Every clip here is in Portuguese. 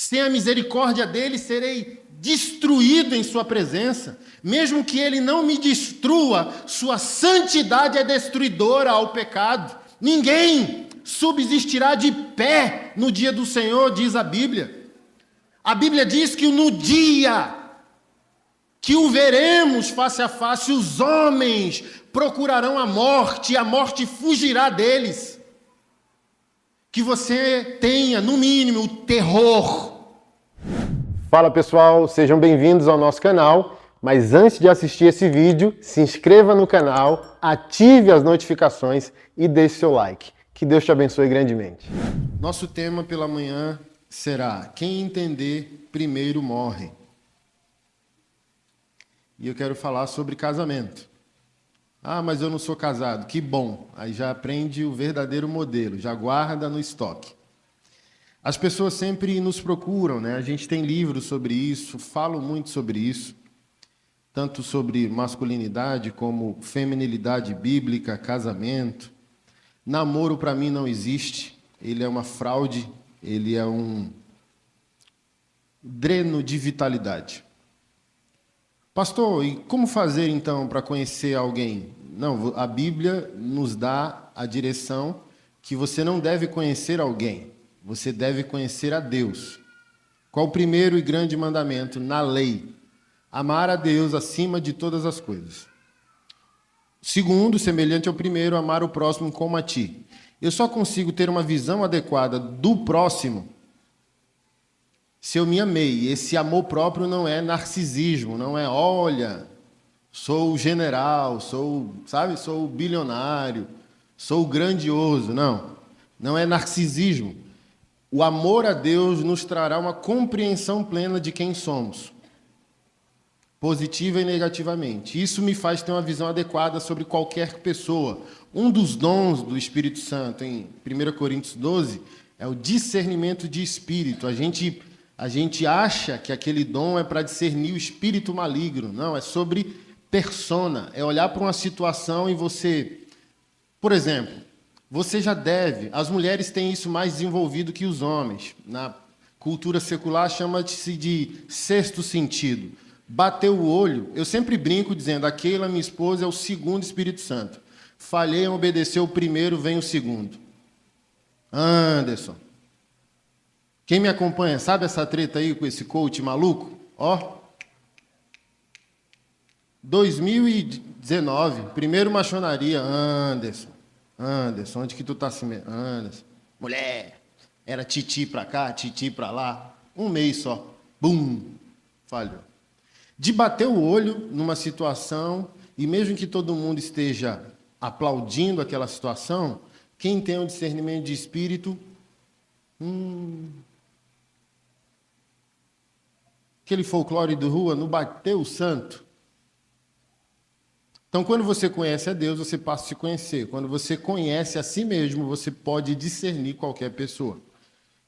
Sem a misericórdia dele, serei destruído em sua presença. Mesmo que ele não me destrua, sua santidade é destruidora ao pecado. Ninguém subsistirá de pé no dia do Senhor, diz a Bíblia. A Bíblia diz que no dia que o veremos face a face, os homens procurarão a morte, e a morte fugirá deles. Que você tenha, no mínimo, o terror. Fala pessoal, sejam bem-vindos ao nosso canal, mas antes de assistir esse vídeo, se inscreva no canal, ative as notificações e deixe seu like. Que Deus te abençoe grandemente. Nosso tema pela manhã será: quem entender primeiro morre. E eu quero falar sobre casamento. Ah, mas eu não sou casado. Que bom, aí já aprende o verdadeiro modelo, já guarda no estoque. As pessoas sempre nos procuram, né? A gente tem livros sobre isso, falo muito sobre isso, tanto sobre masculinidade como feminilidade bíblica, casamento. Namoro para mim não existe, ele é uma fraude, ele é um dreno de vitalidade. Pastor, e como fazer então para conhecer alguém? Não, a Bíblia nos dá a direção que você não deve conhecer alguém, você deve conhecer a Deus. Qual o primeiro e grande mandamento na lei? Amar a Deus acima de todas as coisas. Segundo, semelhante ao primeiro, amar o próximo como a ti. Eu só consigo ter uma visão adequada do próximo se eu me amei. Esse amor próprio não é narcisismo, não é, olha, sou o general, sou o bilionário, sou o grandioso. Não é narcisismo. O amor a Deus nos trará uma compreensão plena de quem somos, positiva e negativamente. Isso me faz ter uma visão adequada sobre qualquer pessoa. Um dos dons do Espírito Santo, em 1 Coríntios 12, é o discernimento de espírito. A gente acha que aquele dom é para discernir o espírito maligno. Não, é sobre persona. É olhar para uma situação e você... Por exemplo, você já deve... As mulheres têm isso mais desenvolvido que os homens. Na cultura secular chama-se de sexto sentido. Bateu o olho, eu sempre brinco dizendo, aquela minha esposa é o segundo Espírito Santo. Falhei em obedecer o primeiro, vem o segundo. Anderson. Quem me acompanha, sabe essa treta aí com esse coach maluco? Ó. 2019, primeiro maçonaria, Anderson, onde que tu tá assim mesmo? Anderson. Mulher, era titi pra cá, titi pra lá. Um mês só. Bum! Falhou. De bater o olho numa situação, e mesmo que todo mundo esteja aplaudindo aquela situação, quem tem o discernimento de espírito, aquele folclore do rua, não bateu o santo. Então, quando você conhece a Deus, você passa a se conhecer. Quando você conhece a si mesmo, você pode discernir qualquer pessoa.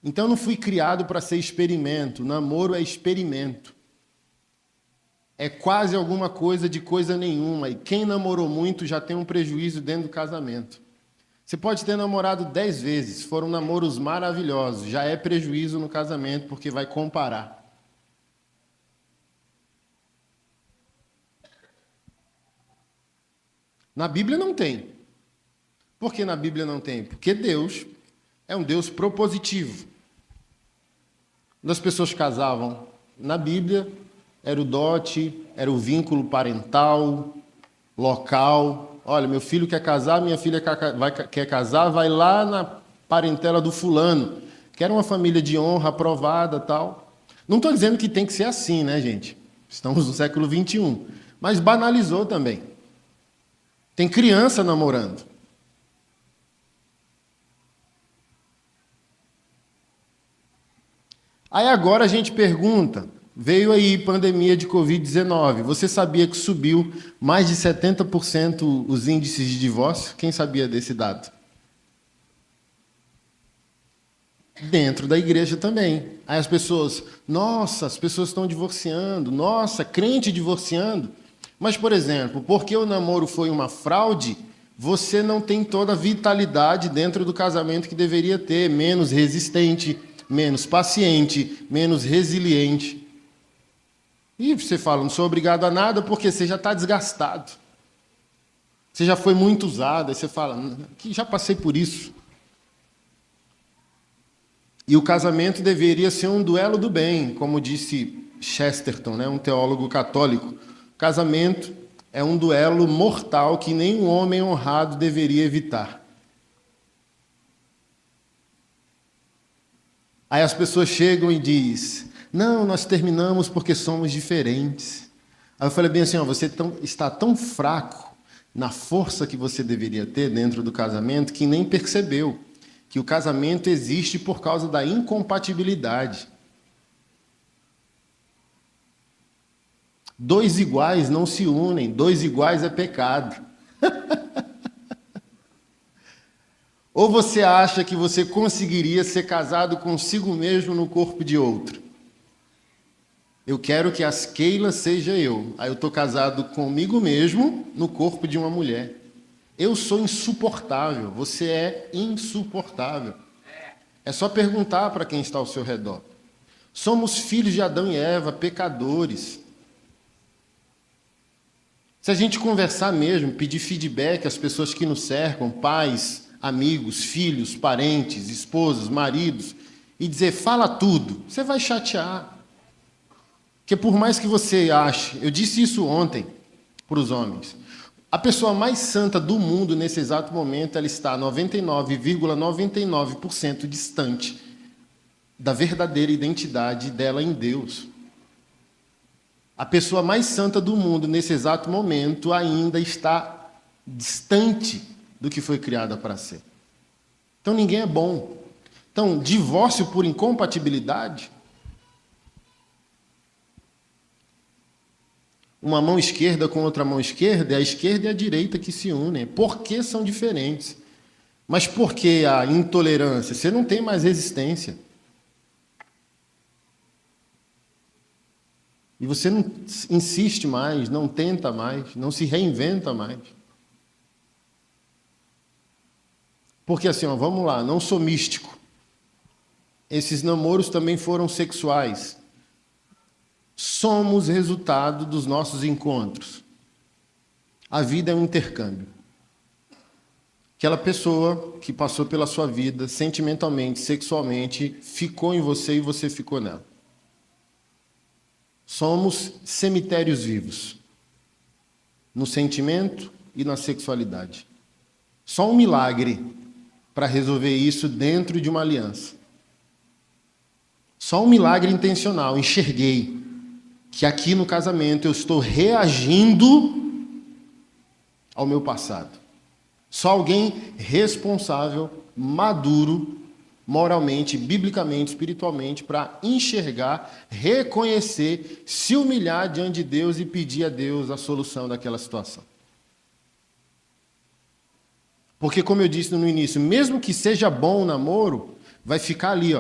Então, eu não fui criado para ser experimento. Namoro é experimento. É quase alguma coisa de coisa nenhuma. E quem namorou muito já tem um prejuízo dentro do casamento. Você pode ter namorado 10 vezes, foram namoros maravilhosos. Já é prejuízo no casamento, porque vai comparar. Na Bíblia não tem. Por que na Bíblia não tem? Porque Deus é um Deus propositivo. Quando as pessoas casavam na Bíblia, era o dote, era o vínculo parental, local. Olha, meu filho quer casar, minha filha quer casar, vai lá na parentela do fulano. Quer uma família de honra, aprovada, tal. Não estou dizendo que tem que ser assim, né, gente? Estamos no século 21. Mas banalizou também. Tem criança namorando. Aí agora a gente pergunta, veio aí pandemia de Covid-19, você sabia que subiu mais de 70% os índices de divórcio? Quem sabia desse dado? Dentro da igreja também. Aí as pessoas, nossa, as pessoas estão divorciando, nossa, crente divorciando. Mas, por exemplo, porque o namoro foi uma fraude, você não tem toda a vitalidade dentro do casamento que deveria ter, menos resistente, menos paciente, menos resiliente. E você fala, não sou obrigado a nada porque você já está desgastado. Você já foi muito usado, aí você fala, que já passei por isso. E o casamento deveria ser um duelo do bem, como disse Chesterton, um teólogo católico. O casamento é um duelo mortal que nenhum homem honrado deveria evitar. Aí as pessoas chegam e dizem, não, nós terminamos porque somos diferentes. Aí eu falei bem assim, você está tão fraco na força que você deveria ter dentro do casamento que nem percebeu que o casamento existe por causa da incompatibilidade. Dois iguais não se unem, dois iguais é pecado. Ou você acha que você conseguiria ser casado consigo mesmo no corpo de outro? Eu quero que as Keila seja eu. Aí eu estou casado comigo mesmo no corpo de uma mulher. Eu sou insuportável, você é insuportável. É só perguntar para quem está ao seu redor. Somos filhos de Adão e Eva, pecadores. Se a gente conversar mesmo, pedir feedback às pessoas que nos cercam, pais, amigos, filhos, parentes, esposas, maridos, e dizer, fala tudo, você vai chatear. Porque por mais que você ache, eu disse isso ontem para os homens, a pessoa mais santa do mundo, nesse exato momento, ela está 99,99% distante da verdadeira identidade dela em Deus. A pessoa mais santa do mundo, nesse exato momento, ainda está distante do que foi criada para ser. Então, ninguém é bom. Então, divórcio por incompatibilidade? Uma mão esquerda com outra mão esquerda, é a esquerda e a direita que se unem. Por que são diferentes? Mas por que a intolerância? Você não tem mais resistência. E você não insiste mais, não tenta mais, não se reinventa mais. Porque assim, vamos lá, não sou místico. Esses namoros também foram sexuais. Somos resultado dos nossos encontros. A vida é um intercâmbio. Aquela pessoa que passou pela sua vida, sentimentalmente, sexualmente, ficou em você e você ficou nela. Somos cemitérios vivos, no sentimento e na sexualidade. Só um milagre para resolver isso dentro de uma aliança. Só um milagre intencional. Enxerguei que aqui no casamento eu estou reagindo ao meu passado. Só alguém responsável, maduro, moralmente, biblicamente, espiritualmente, para enxergar, reconhecer, se humilhar diante de Deus e pedir a Deus a solução daquela situação. Porque, como eu disse no início, mesmo que seja bom o namoro, vai ficar ali,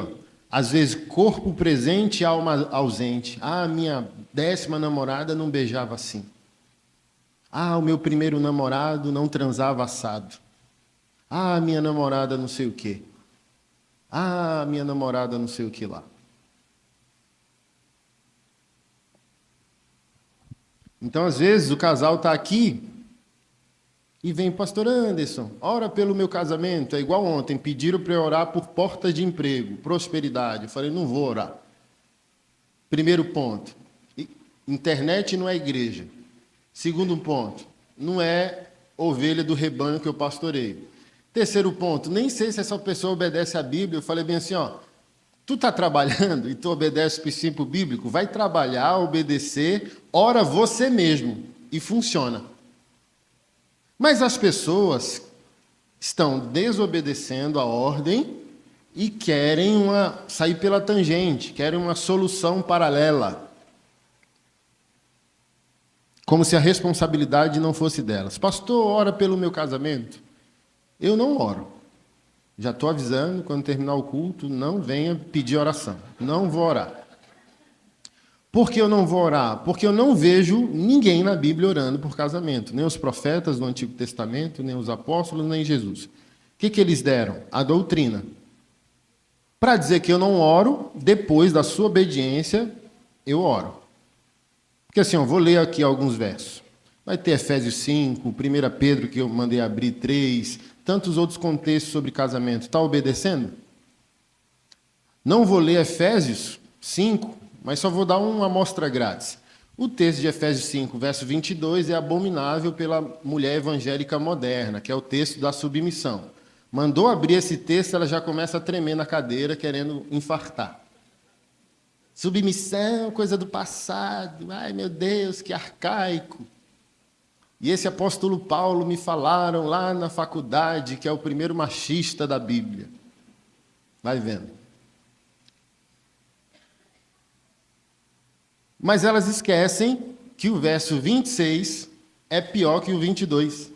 às vezes, corpo presente e alma ausente. Ah, minha 10ª namorada não beijava assim. Ah, o meu primeiro namorado não transava assado. Ah, minha namorada não sei o quê. Ah, minha namorada não sei o que lá. Então, às vezes, o casal está aqui e vem, pastor Anderson, ora pelo meu casamento. É igual ontem, pediram para eu orar por portas de emprego, prosperidade. Eu falei, não vou orar. Primeiro ponto, internet não é igreja. Segundo ponto, não é ovelha do rebanho que eu pastoreio. Terceiro ponto, nem sei se essa pessoa obedece à Bíblia. Eu falei bem assim, tu está trabalhando e tu obedece o princípio bíblico, vai trabalhar, obedecer, ora você mesmo, e funciona. Mas as pessoas estão desobedecendo a ordem e querem sair pela tangente, querem uma solução paralela. Como se a responsabilidade não fosse delas. Pastor, ora pelo meu casamento. Eu não oro. Já estou avisando, quando terminar o culto, não venha pedir oração. Não vou orar. Por que eu não vou orar? Porque eu não vejo ninguém na Bíblia orando por casamento. Nem os profetas do Antigo Testamento, nem os apóstolos, nem Jesus. O que eles deram? A doutrina. para dizer que eu não oro, depois da sua obediência, eu oro. Porque assim, eu vou ler aqui alguns versos. Vai ter Efésios 5, 1 Pedro, que eu mandei abrir, 3, tantos outros contextos sobre casamento. Está obedecendo? Não vou ler Efésios 5, mas só vou dar uma amostra grátis. O texto de Efésios 5, verso 22, é abominável pela mulher evangélica moderna, que é o texto da submissão. Mandou abrir esse texto, ela já começa a tremer na cadeira, querendo infartar. Submissão, coisa do passado. Ai, meu Deus, que arcaico. E esse apóstolo Paulo me falaram lá na faculdade que é o primeiro machista da Bíblia. Vai vendo. Mas elas esquecem que o verso 26 é pior que o 22.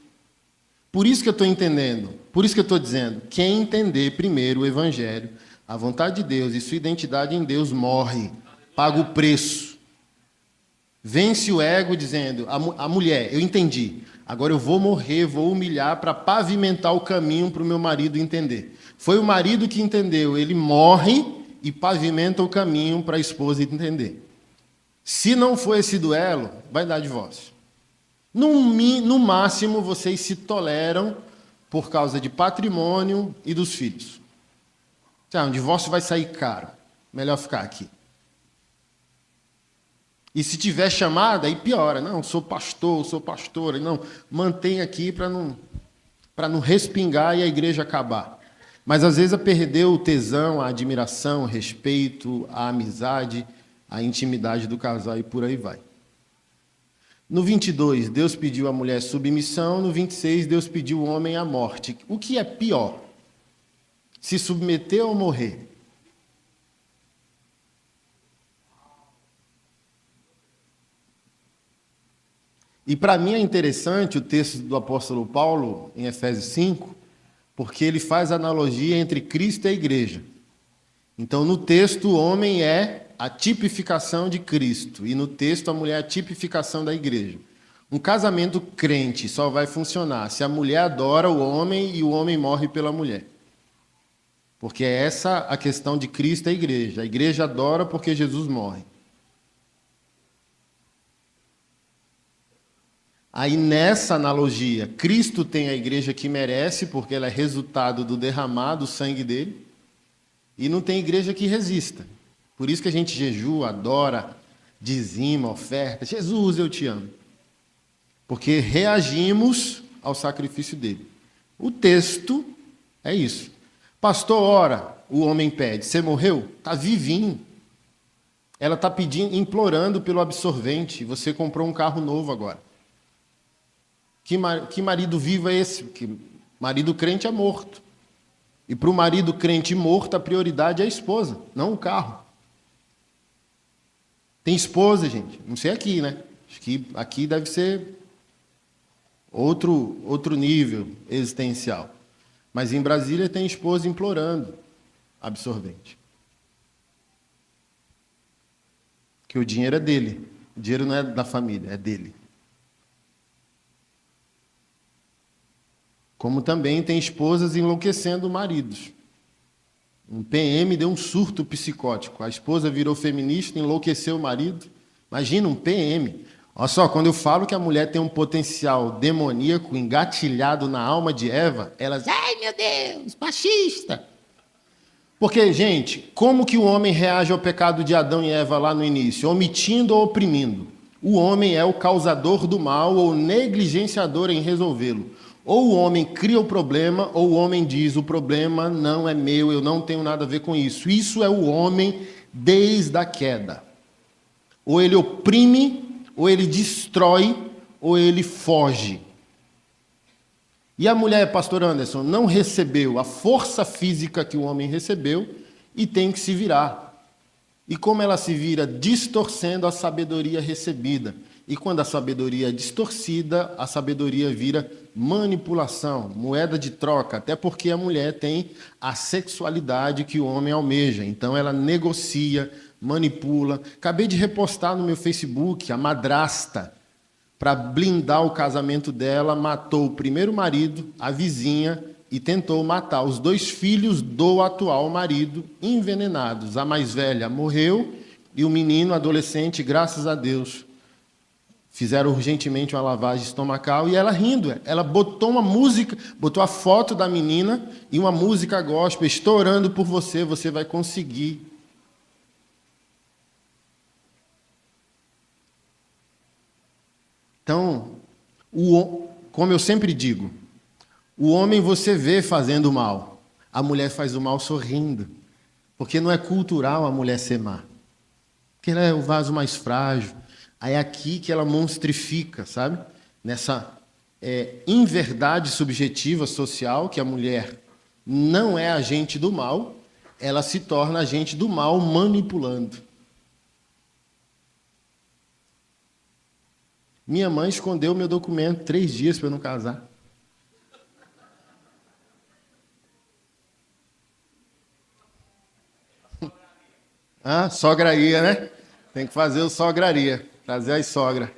Por isso que eu estou entendendo, por isso que eu estou dizendo, quem entender primeiro o Evangelho, a vontade de Deus e sua identidade em Deus morre, paga o preço. Vence o ego dizendo, a mulher, eu entendi, agora eu vou morrer, vou humilhar para pavimentar o caminho para o meu marido entender. Foi o marido que entendeu, ele morre e pavimenta o caminho para a esposa entender. Se não for esse duelo, vai dar divórcio. No máximo, vocês se toleram por causa de patrimônio e dos filhos. Um divórcio vai sair caro. Melhor ficar aqui. E se tiver chamada, aí piora. Não, sou pastor, sou pastora. Não, mantém aqui para não respingar e a igreja acabar. Mas às vezes perdeu o tesão, a admiração, o respeito, a amizade, a intimidade do casal e por aí vai. No 22, Deus pediu à mulher submissão. No 26, Deus pediu o homem à morte. O que é pior? Se submeter ou morrer? E para mim é interessante o texto do apóstolo Paulo, em Efésios 5, porque ele faz analogia entre Cristo e a igreja. Então, no texto, o homem é a tipificação de Cristo, e no texto, a mulher é a tipificação da igreja. Um casamento crente só vai funcionar se a mulher adora o homem e o homem morre pela mulher. Porque é essa a questão de Cristo e a igreja. A igreja adora porque Jesus morre. Aí, nessa analogia, Cristo tem a igreja que merece, porque ela é resultado do derramado sangue dele, e não tem igreja que resista. Por isso que a gente jejua, adora, dizima, oferta. Jesus, eu te amo. Porque reagimos ao sacrifício dele. O texto é isso. Pastor, ora, o homem pede. Você morreu? Está vivinho. Ela está pedindo, implorando pelo absorvente. Você comprou um carro novo agora. Que marido vivo é esse? Que marido crente é morto. E para o marido crente morto, a prioridade é a esposa, não o carro. Tem esposa, gente. Não sei aqui, né? Acho que aqui deve ser outro nível existencial. Mas em Brasília tem esposa implorando absorvente. Que o dinheiro é dele. O dinheiro não é da família, é dele. Como também tem esposas enlouquecendo maridos. Um PM deu um surto psicótico. A esposa virou feminista, enlouqueceu o marido. Imagina um PM. Olha só, quando eu falo que a mulher tem um potencial demoníaco engatilhado na alma de Eva, elas, ai meu Deus, machista. Porque, gente, como que o homem reage ao pecado de Adão e Eva lá no início? Omitindo ou oprimindo? O homem é o causador do mal ou negligenciador em resolvê-lo. Ou o homem cria o problema, ou o homem diz, o problema não é meu, eu não tenho nada a ver com isso. Isso é o homem desde a queda. Ou ele oprime, ou ele destrói, ou ele foge. E a mulher, pastor Anderson, não recebeu a força física que o homem recebeu e tem que se virar. E como ela se vira? Distorcendo a sabedoria recebida. E quando a sabedoria é distorcida, a sabedoria vira manipulação, moeda de troca, até porque a mulher tem a sexualidade que o homem almeja. Então ela negocia, manipula. Acabei de repostar no meu Facebook, a madrasta, para blindar o casamento dela, matou o primeiro marido, a vizinha e tentou matar os 2 filhos do atual marido, envenenados. A mais velha morreu e o menino adolescente, graças a Deus, fizeram urgentemente uma lavagem estomacal e ela rindo. Ela botou uma música, botou a foto da menina e uma música gospel, estou orando por você, você vai conseguir. Então, como eu sempre digo, o homem você vê fazendo mal, a mulher faz o mal sorrindo, porque não é cultural a mulher ser má, porque ela é o vaso mais frágil. Aí é aqui que ela monstrifica, sabe? Nessa inverdade subjetiva social, que a mulher não é agente do mal, ela se torna agente do mal manipulando. Minha mãe escondeu meu documento 3 dias para eu não casar. Ah, sograria, né? Tem que fazer o sograria, trazer as sogra.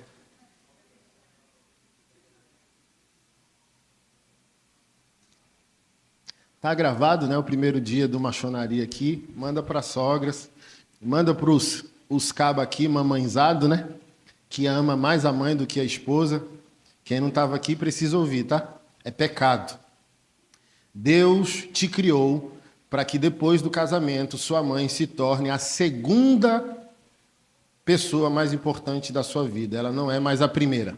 Tá gravado, né? O primeiro dia do machonaria aqui. Manda para sogras, manda para os cabos aqui, mamãezado, né? Que ama mais a mãe do que a esposa. Quem não estava aqui precisa ouvir, tá? É pecado. Deus te criou para que depois do casamento sua mãe se torne a segunda pessoa mais importante da sua vida. Ela não é mais a primeira.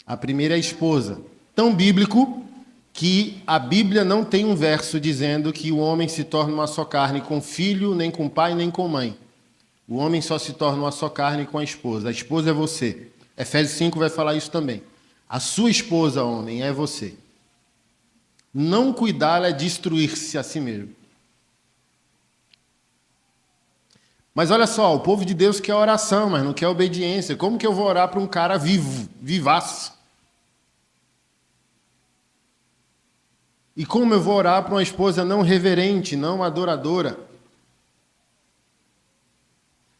A primeira é a esposa. Tão bíblico que a Bíblia não tem um verso dizendo que o homem se torna uma só carne com filho, nem com pai, nem com mãe. O homem só se torna uma só carne com a esposa. A esposa é você. Efésios 5 vai falar isso também. A sua esposa, homem, é você. Não cuidá-la é destruir-se a si mesmo. Mas olha só, o povo de Deus quer oração, mas não quer obediência. Como que eu vou orar para um cara vivo, vivaço? E como eu vou orar para uma esposa não reverente, não adoradora?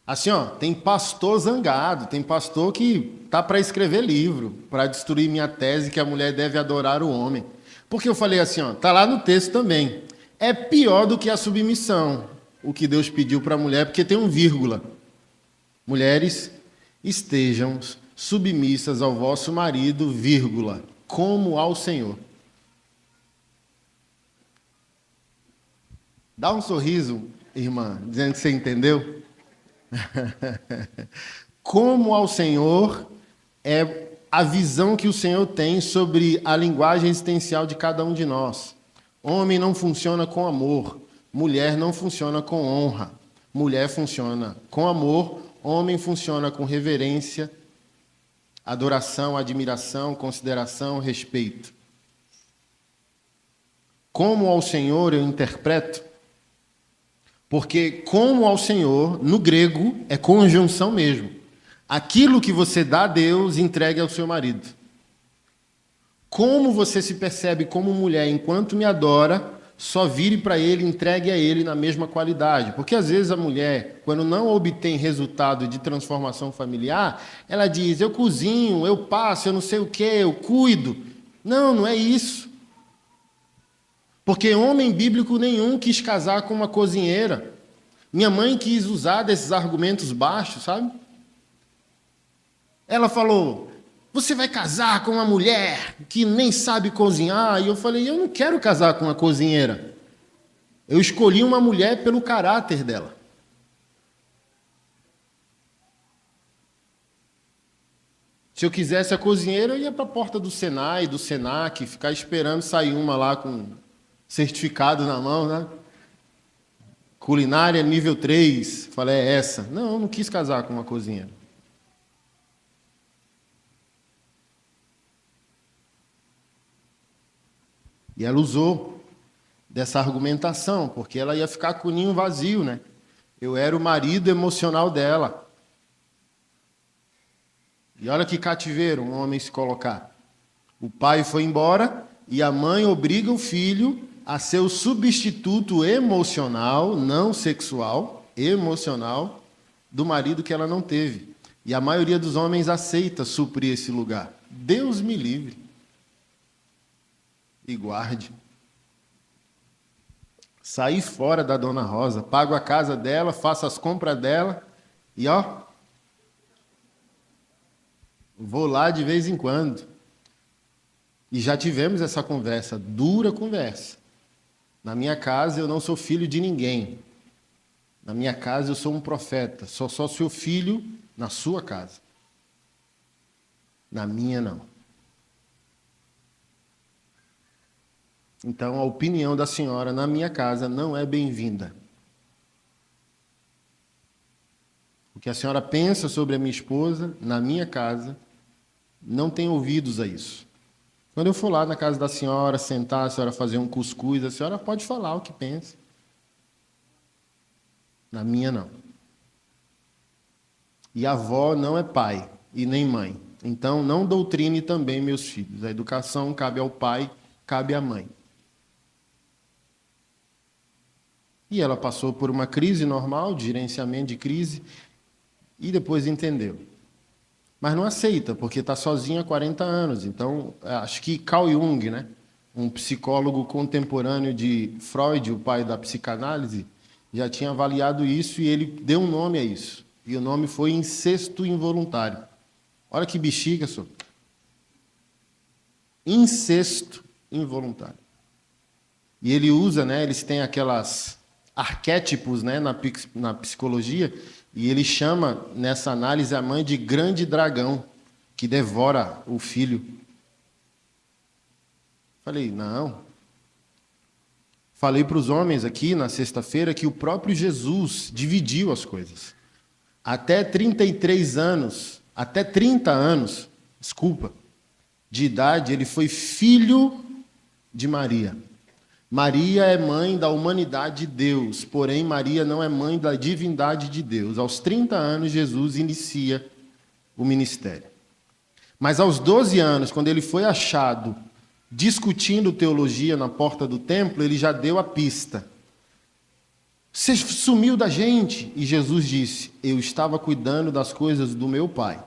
Assim, ó, tem pastor zangado, tem pastor que tá para escrever livro, para destruir minha tese que a mulher deve adorar o homem. Porque eu falei assim, ó, tá lá no texto também. É pior do que a submissão, o que Deus pediu para a mulher, porque tem um vírgula. Mulheres, estejam submissas ao vosso marido, vírgula, como ao Senhor. Dá um sorriso, irmã, dizendo que você entendeu. Como ao Senhor é a visão que o Senhor tem sobre a linguagem existencial de cada um de nós. Homem não funciona com amor, mulher não funciona com honra. Mulher funciona com amor, homem funciona com reverência, adoração, admiração, consideração, respeito. Como ao Senhor eu interpreto, porque como ao Senhor, no grego, é conjunção mesmo. Aquilo que você dá a Deus, entregue ao seu marido. Como você se percebe como mulher enquanto me adora, só vire para ele, entregue a ele na mesma qualidade. Porque às vezes a mulher, quando não obtém resultado de transformação familiar, ela diz, eu cozinho, eu passo, eu não sei o quê, eu cuido. Não, não é isso. Porque homem bíblico nenhum quis casar com uma cozinheira. Minha mãe quis usar desses argumentos baixos, sabe? Ela falou, você vai casar com uma mulher que nem sabe cozinhar? E eu falei, eu não quero casar com uma cozinheira. Eu escolhi uma mulher pelo caráter dela. Se eu quisesse a cozinheira, eu ia para a porta do Senai, do Senac, ficar esperando sair uma lá com certificado na mão, né? Culinária nível 3. Falei, é essa. Não, eu não quis casar com uma cozinheira. E ela usou dessa argumentação, porque ela ia ficar com o ninho vazio, né? Eu era o marido emocional dela. E olha que cativeiro um homem se colocar. O pai foi embora e a mãe obriga o filho a ser o substituto emocional, não sexual, emocional, do marido que ela não teve. E a maioria dos homens aceita suprir esse lugar. Deus me livre. e guarde. Saí fora da Dona Rosa, pago a casa dela, faço as compras dela e vou lá de vez em quando. E já tivemos essa conversa, dura conversa. Na minha casa eu não sou filho de ninguém. Na minha casa eu sou um profeta, sou só seu filho na sua casa. Na minha não. Então, a opinião da senhora na minha casa não é bem-vinda. O que a senhora pensa sobre a minha esposa, na minha casa, não tem ouvidos a isso. Quando eu for lá na casa da senhora, sentar, a senhora fazer um cuscuz, a senhora pode falar o que pensa. Na minha, não. E avó não é pai e nem mãe. Então, não doutrine também meus filhos. A educação cabe ao pai, cabe à mãe. E ela passou por uma crise normal, de gerenciamento de crise, e depois entendeu. Mas não aceita, porque está sozinha há 40 anos. Então, acho que Carl Jung, né, um psicólogo contemporâneo de Freud, o pai da psicanálise, já tinha avaliado isso e ele deu um nome a isso. E o nome foi incesto involuntário. Olha que bexiga, senhor. Incesto involuntário. E ele usa, né, eles têm aquelas arquétipos, né, na psicologia, e ele chama, nessa análise, a mãe de grande dragão, que devora o filho. Falei, não. Falei para os homens aqui, na sexta-feira, que o próprio Jesus dividiu as coisas. Até 33 anos, até 30 anos, de idade, ele foi filho de Maria. Maria é mãe da humanidade de Deus, porém Maria não é mãe da divindade de Deus. Aos 30 anos, Jesus inicia o ministério. Mas aos 12 anos, quando ele foi achado discutindo teologia na porta do templo, ele já deu a pista. Você sumiu da gente. E Jesus disse, eu estava cuidando das coisas do meu Pai.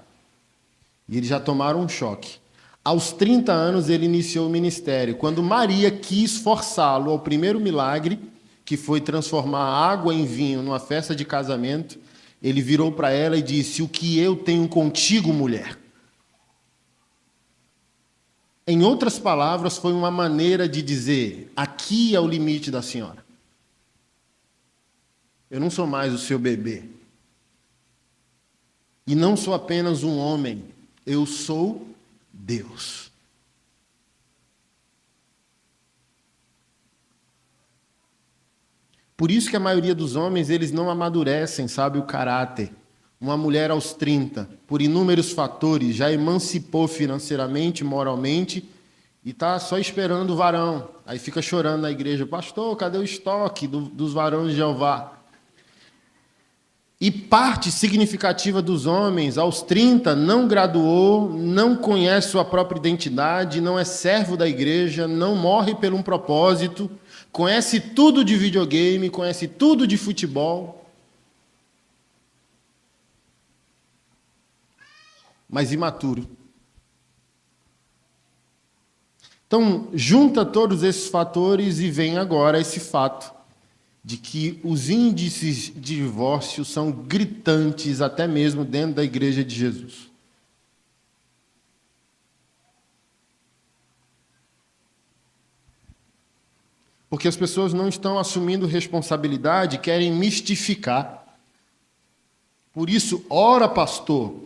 E eles já tomaram um choque. Aos 30 anos ele iniciou o ministério. Quando Maria quis forçá-lo ao primeiro milagre, que foi transformar água em vinho numa festa de casamento, ele virou para ela e disse, o que eu tenho contigo, mulher? Em outras palavras, foi uma maneira de dizer, aqui é o limite da senhora. Eu não sou mais o seu bebê. E não sou apenas um homem, eu sou Deus. Por isso que a maioria dos homens, eles não amadurecem, sabe, o caráter. Uma mulher aos 30, por inúmeros fatores, já emancipou financeiramente, moralmente, e está só esperando o varão. Aí fica chorando na igreja, pastor, cadê o estoque dos varões de Jeová? E parte significativa dos homens, aos 30, não graduou, não conhece sua própria identidade, não é servo da igreja, não morre por um propósito, conhece tudo de videogame, conhece tudo de futebol, mas imaturo. Então, junta todos esses fatores e vem agora esse fato de que os índices de divórcio são gritantes até mesmo dentro da igreja de Jesus. Porque as pessoas não estão assumindo responsabilidade, querem mistificar. Por isso, ora, pastor,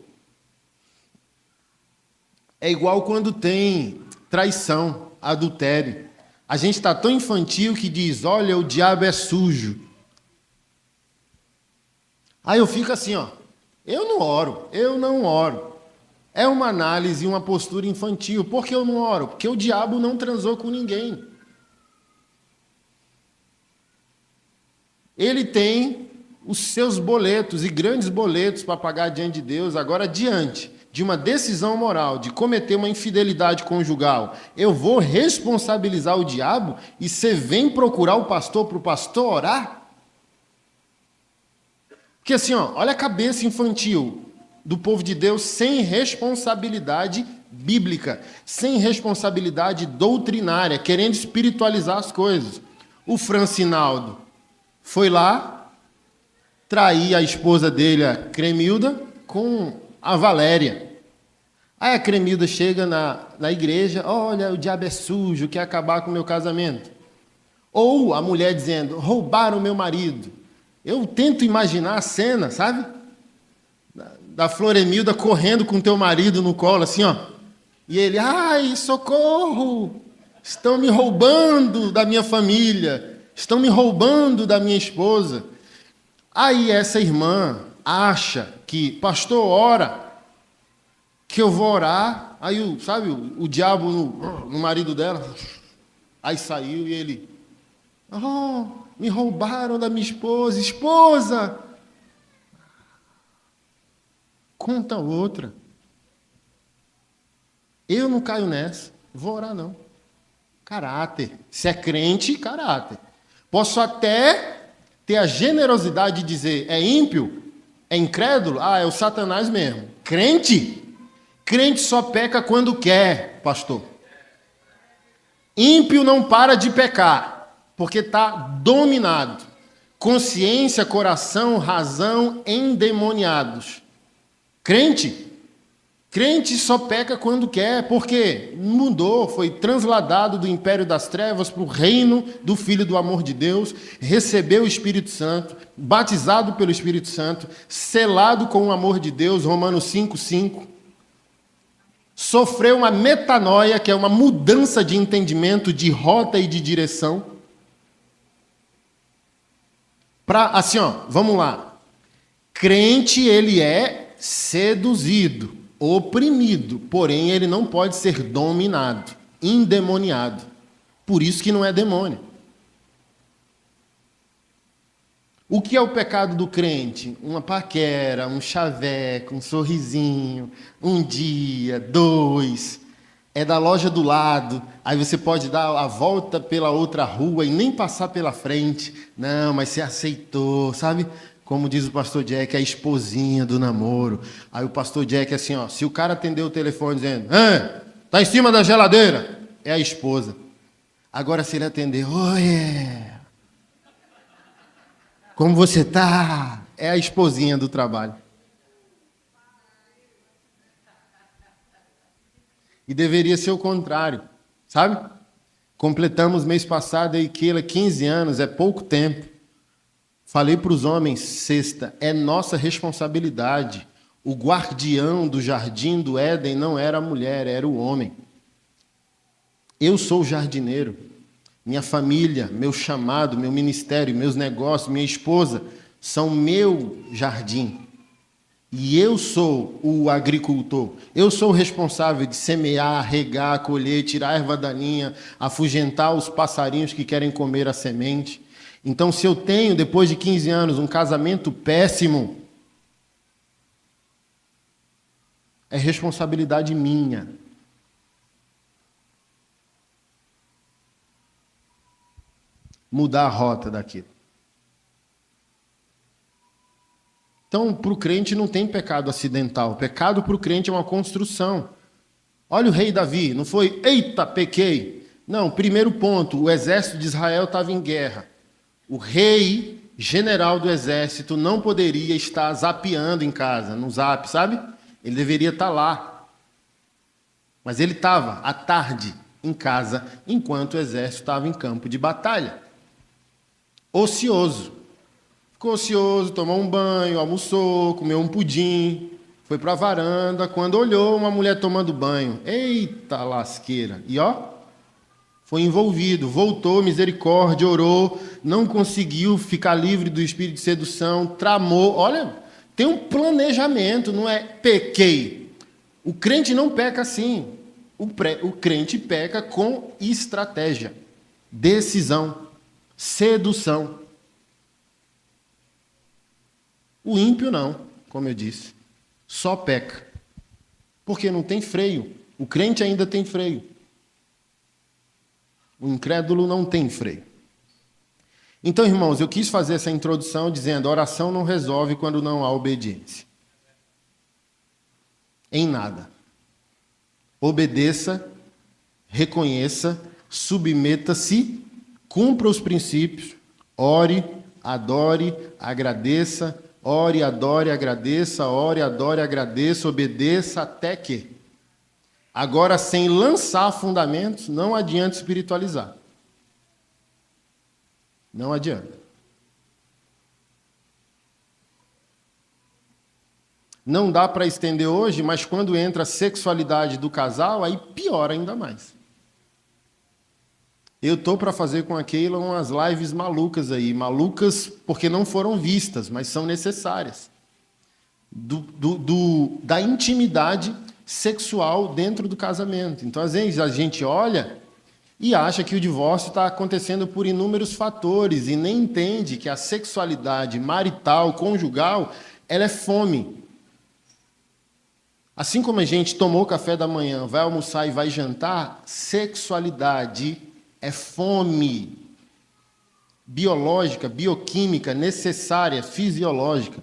é igual quando tem traição, adultério. A gente está tão infantil que diz, olha, o diabo é sujo. Aí eu fico assim, eu não oro. É uma análise, uma postura infantil. Por que eu não oro? Porque o diabo não transou com ninguém. Ele tem os seus boletos, e grandes boletos para pagar diante de Deus. Agora, diante de uma decisão moral, de cometer uma infidelidade conjugal, eu vou responsabilizar o diabo e você vem procurar o pastor para o pastor orar? Porque assim, olha a cabeça infantil do povo de Deus sem responsabilidade bíblica, sem responsabilidade doutrinária, querendo espiritualizar as coisas. O Francinaldo foi lá trair a esposa dele, a Cremilda, com a Valéria. Aí a Cremilda chega na igreja, olha, o diabo é sujo, quer acabar com o meu casamento. Ou a mulher dizendo, roubaram o meu marido. Eu tento imaginar a cena, sabe? Da Floremilda correndo com teu marido no colo, assim, ó. E ele, ai, socorro! Estão me roubando da minha família. Estão me roubando da minha esposa. Aí essa irmã acha que, pastor, ora, que eu vou orar. Aí, sabe, o diabo no marido dela. Aí saiu e ele, oh, me roubaram da minha esposa. Esposa! Conta outra. Eu não caio nessa. Vou orar, não. Caráter. Se é crente, caráter. Posso até ter a generosidade de dizer, é ímpio? É incrédulo? Ah, é o Satanás mesmo. Crente? Crente só peca quando quer, pastor. Ímpio não para de pecar, porque está dominado. Consciência, coração, razão endemoniados. Crente? Crente só peca quando quer, porque mudou, foi transladado do império das trevas para o reino do Filho do amor de Deus, recebeu o Espírito Santo, batizado pelo Espírito Santo, selado com o amor de Deus, Romanos 5:5. Sofreu uma metanoia, que é uma mudança de entendimento, de rota e de direção. Assim, ó, vamos lá. Crente, ele é seduzido, oprimido, porém ele não pode ser dominado, endemoniado. Por isso que não é demônio. O que é o pecado do crente? Uma paquera, um chaveco, um sorrisinho, um dia, 2. É da loja do lado, aí você pode dar a volta pela outra rua e nem passar pela frente. Não, mas você aceitou, sabe? Como diz o pastor Jack, a esposinha do namoro. Aí o pastor Jack, assim, ó, se o cara atender o telefone dizendo, tá em cima da geladeira, é a esposa. Agora se ele atender, oi, como você tá? É a esposinha do trabalho. E deveria ser o contrário, sabe? Completamos mês passado aí, Keila, 15 anos, é pouco tempo. Falei para os homens, sexta, é nossa responsabilidade. O guardião do jardim do Éden não era a mulher, era o homem. Eu sou o jardineiro. Minha família, meu chamado, meu ministério, meus negócios, minha esposa são meu jardim. E eu sou o agricultor. Eu sou o responsável de semear, regar, colher, tirar a erva daninha, afugentar os passarinhos que querem comer a semente. Então, se eu tenho, depois de 15 anos, um casamento péssimo, é responsabilidade minha. Mudar a rota daquilo. Então, para o crente não tem pecado acidental. Pecado para o crente é uma construção. Olha o rei Davi, não foi, eita, pequei. Não, primeiro ponto, o exército de Israel estava em guerra. O rei general do exército não poderia estar zapeando em casa, no zap, sabe? Ele deveria estar lá. Mas ele estava, à tarde, em casa, enquanto o exército estava em campo de batalha. Ocioso. Ficou ocioso, tomou um banho, almoçou, comeu um pudim, foi para a varanda, quando olhou uma mulher tomando banho. Eita lasqueira! E ó, foi envolvido, voltou, misericórdia, orou, não conseguiu ficar livre do espírito de sedução, tramou. Olha, tem um planejamento, não é pequei. O crente não peca assim. O crente peca com estratégia, decisão, sedução. O ímpio não, como eu disse, só peca. Porque não tem freio. O crente ainda tem freio. O incrédulo não tem freio. Então, irmãos, eu quis fazer essa introdução dizendo: a oração não resolve quando não há obediência. Em nada. Obedeça, reconheça, submeta-se, cumpra os princípios, ore, adore, agradeça, ore, adore, agradeça, ore, adore, agradeça, obedeça, até que. Agora, sem lançar fundamentos, não adianta espiritualizar. Não adianta. Não dá para estender hoje, mas quando entra a sexualidade do casal, aí piora ainda mais. Eu tô para fazer com a Keila umas lives malucas aí. Malucas porque não foram vistas, mas são necessárias. Da intimidade sexual dentro do casamento. Então, às vezes, a gente olha e acha que o divórcio está acontecendo por inúmeros fatores e nem entende que a sexualidade marital, conjugal, ela é fome. Assim como a gente tomou café da manhã, vai almoçar e vai jantar, sexualidade é fome biológica, bioquímica, necessária, fisiológica.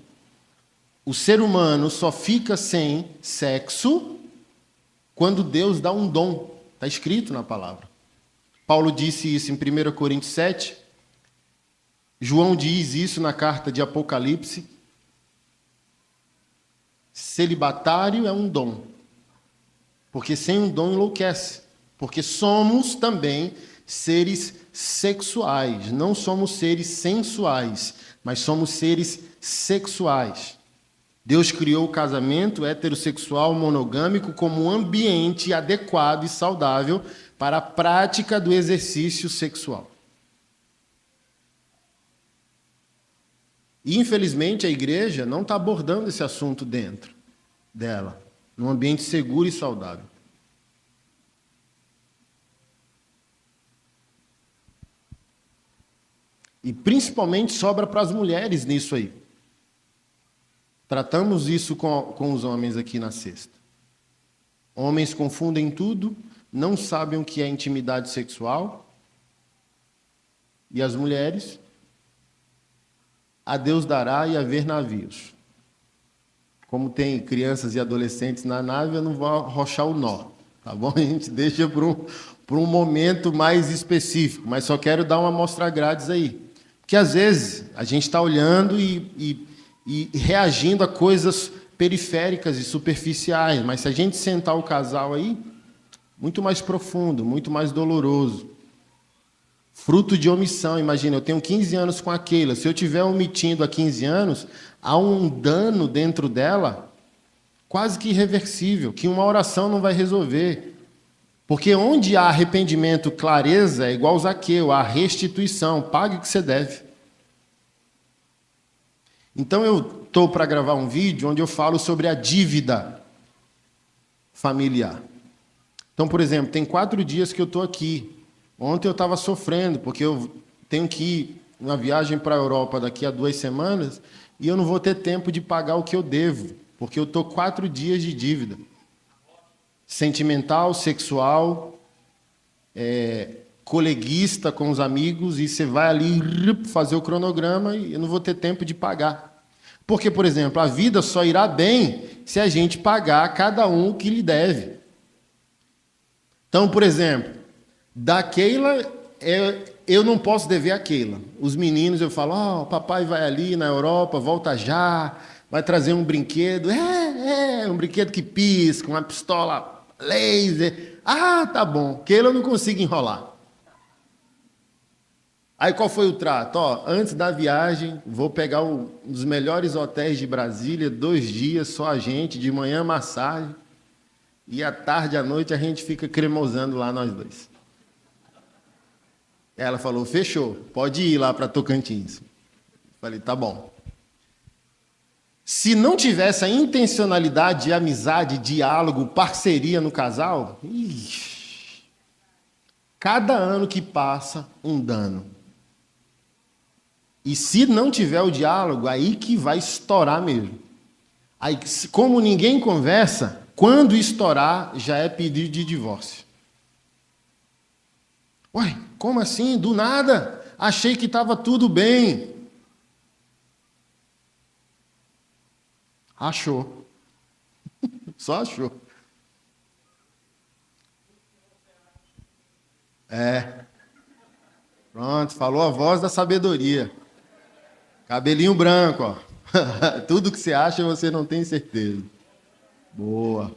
O ser humano só fica sem sexo quando Deus dá um dom. Está escrito na palavra. Paulo disse isso em 1 Coríntios 7. João diz isso na carta de Apocalipse. Celibatário é um dom. Porque sem um dom enlouquece. Porque somos também seres sexuais. Não somos seres sensuais, mas somos seres sexuais. Deus criou o casamento heterossexual monogâmico como um ambiente adequado e saudável para a prática do exercício sexual. E, infelizmente, a igreja não está abordando esse assunto dentro dela, num ambiente seguro e saudável. E, principalmente, sobra para as mulheres nisso aí. Tratamos isso com os homens aqui na sexta. Homens confundem tudo, não sabem o que é intimidade sexual. E as mulheres, a Deus dará e haver navios. Como tem crianças e adolescentes na nave, eu não vou arrochar o nó, tá bom? A gente deixa para um momento mais específico, mas só quero dar uma amostra grátis aí. Porque às vezes a gente está olhando e reagindo a coisas periféricas e superficiais, mas se a gente sentar o casal aí, muito mais profundo, muito mais doloroso. Fruto de omissão, imagina, eu tenho 15 anos com a Keila, se eu estiver omitindo há 15 anos, há um dano dentro dela quase que irreversível, que uma oração não vai resolver. Porque onde há arrependimento, clareza, é igual Zaqueu, há restituição, pague o que você deve. Então eu estou para gravar um vídeo onde eu falo sobre a dívida familiar. Então, por exemplo, tem 4 dias que eu estou aqui. Ontem eu estava sofrendo, porque eu tenho que ir uma viagem para a Europa daqui a 2 semanas e eu não vou ter tempo de pagar o que eu devo, porque eu estou 4 dias de dívida. Sentimental, sexual, coleguista com os amigos, e você vai ali fazer o cronograma e eu não vou ter tempo de pagar. Porque, por exemplo, a vida só irá bem se a gente pagar a cada um o que lhe deve. Então, por exemplo, da Keila, eu não posso dever a Keila. Os meninos, eu falo, papai vai ali na Europa, volta já, vai trazer um brinquedo. Um brinquedo que pisca, uma pistola laser. Tá bom. Keila eu não consigo enrolar. Aí qual foi o trato? Antes da viagem, vou pegar um dos melhores hotéis de Brasília, 2 dias, só a gente, de manhã massagem, e à tarde, à noite, a gente fica cremosando lá nós dois. Ela falou, fechou, pode ir lá para Tocantins. Falei, tá bom. Se não tivesse a intencionalidade de amizade, diálogo, parceria no casal, cada ano que passa, um dano. E se não tiver o diálogo, aí que vai estourar mesmo. Aí, como ninguém conversa, quando estourar, já é pedido de divórcio. Ué, como assim? Do nada? Achei que estava tudo bem. Achou. Só achou. Pronto, falou a voz da sabedoria. Cabelinho branco, ó. Tudo que você acha, você não tem certeza. Boa.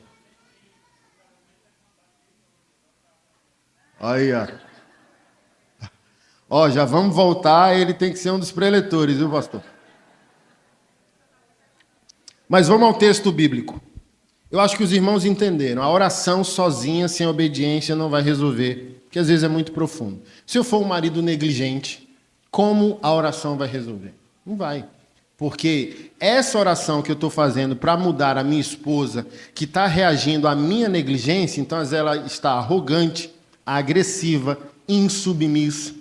Aí, ó. Ó, já vamos voltar, ele tem que ser um dos preletores, viu, pastor? Mas vamos ao texto bíblico. Eu acho que os irmãos entenderam. A oração sozinha, sem obediência, não vai resolver, porque às vezes é muito profundo. Se eu for um marido negligente, como a oração vai resolver? Não vai. Porque essa oração que eu estou fazendo para mudar a minha esposa, que está reagindo à minha negligência, então ela está arrogante, agressiva, insubmissa,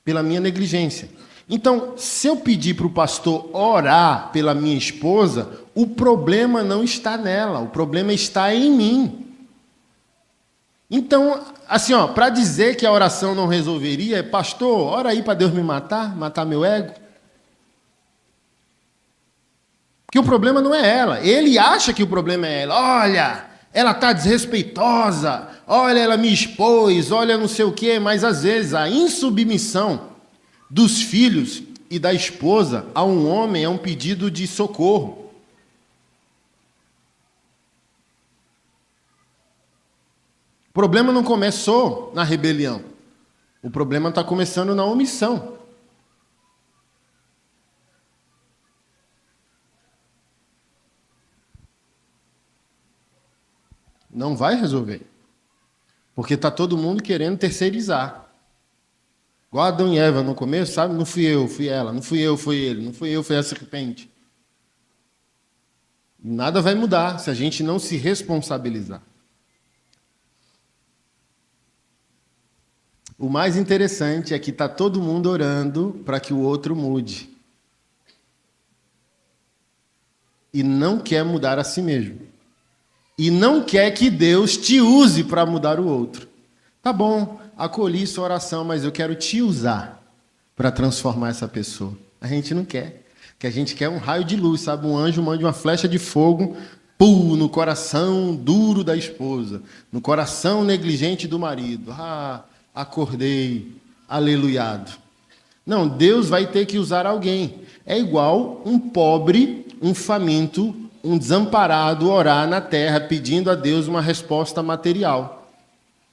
pela minha negligência. Então, se eu pedir para o pastor orar pela minha esposa, o problema não está nela, o problema está em mim. Então, assim, ó, para dizer que a oração não resolveria, pastor, ora aí para Deus me matar meu ego. Porque o problema não é ela. Ele acha que o problema é ela. Olha, ela está desrespeitosa. Olha, ela me expôs. Olha, não sei o quê. Mas, às vezes, a insubmissão dos filhos e da esposa a um homem é um pedido de socorro. O problema não começou na rebelião. O problema está começando na omissão. Não vai resolver. Porque está todo mundo querendo terceirizar. Igual Adão e Eva no começo, sabe? Não fui eu, fui ela. Não fui eu, foi ele. Não fui eu, foi a serpente. Nada vai mudar se a gente não se responsabilizar. O mais interessante é que está todo mundo orando para que o outro mude. E não quer mudar a si mesmo. E não quer que Deus te use para mudar o outro. Tá bom, acolhi sua oração, mas eu quero te usar para transformar essa pessoa. A gente não quer. Que a gente quer um raio de luz, sabe? Um anjo manda uma flecha de fogo, pum, no coração duro da esposa, no coração negligente do marido. Ah, acordei, aleluiado. Não, Deus vai ter que usar alguém. É igual um pobre, um faminto, um desamparado orar na terra pedindo a Deus uma resposta material.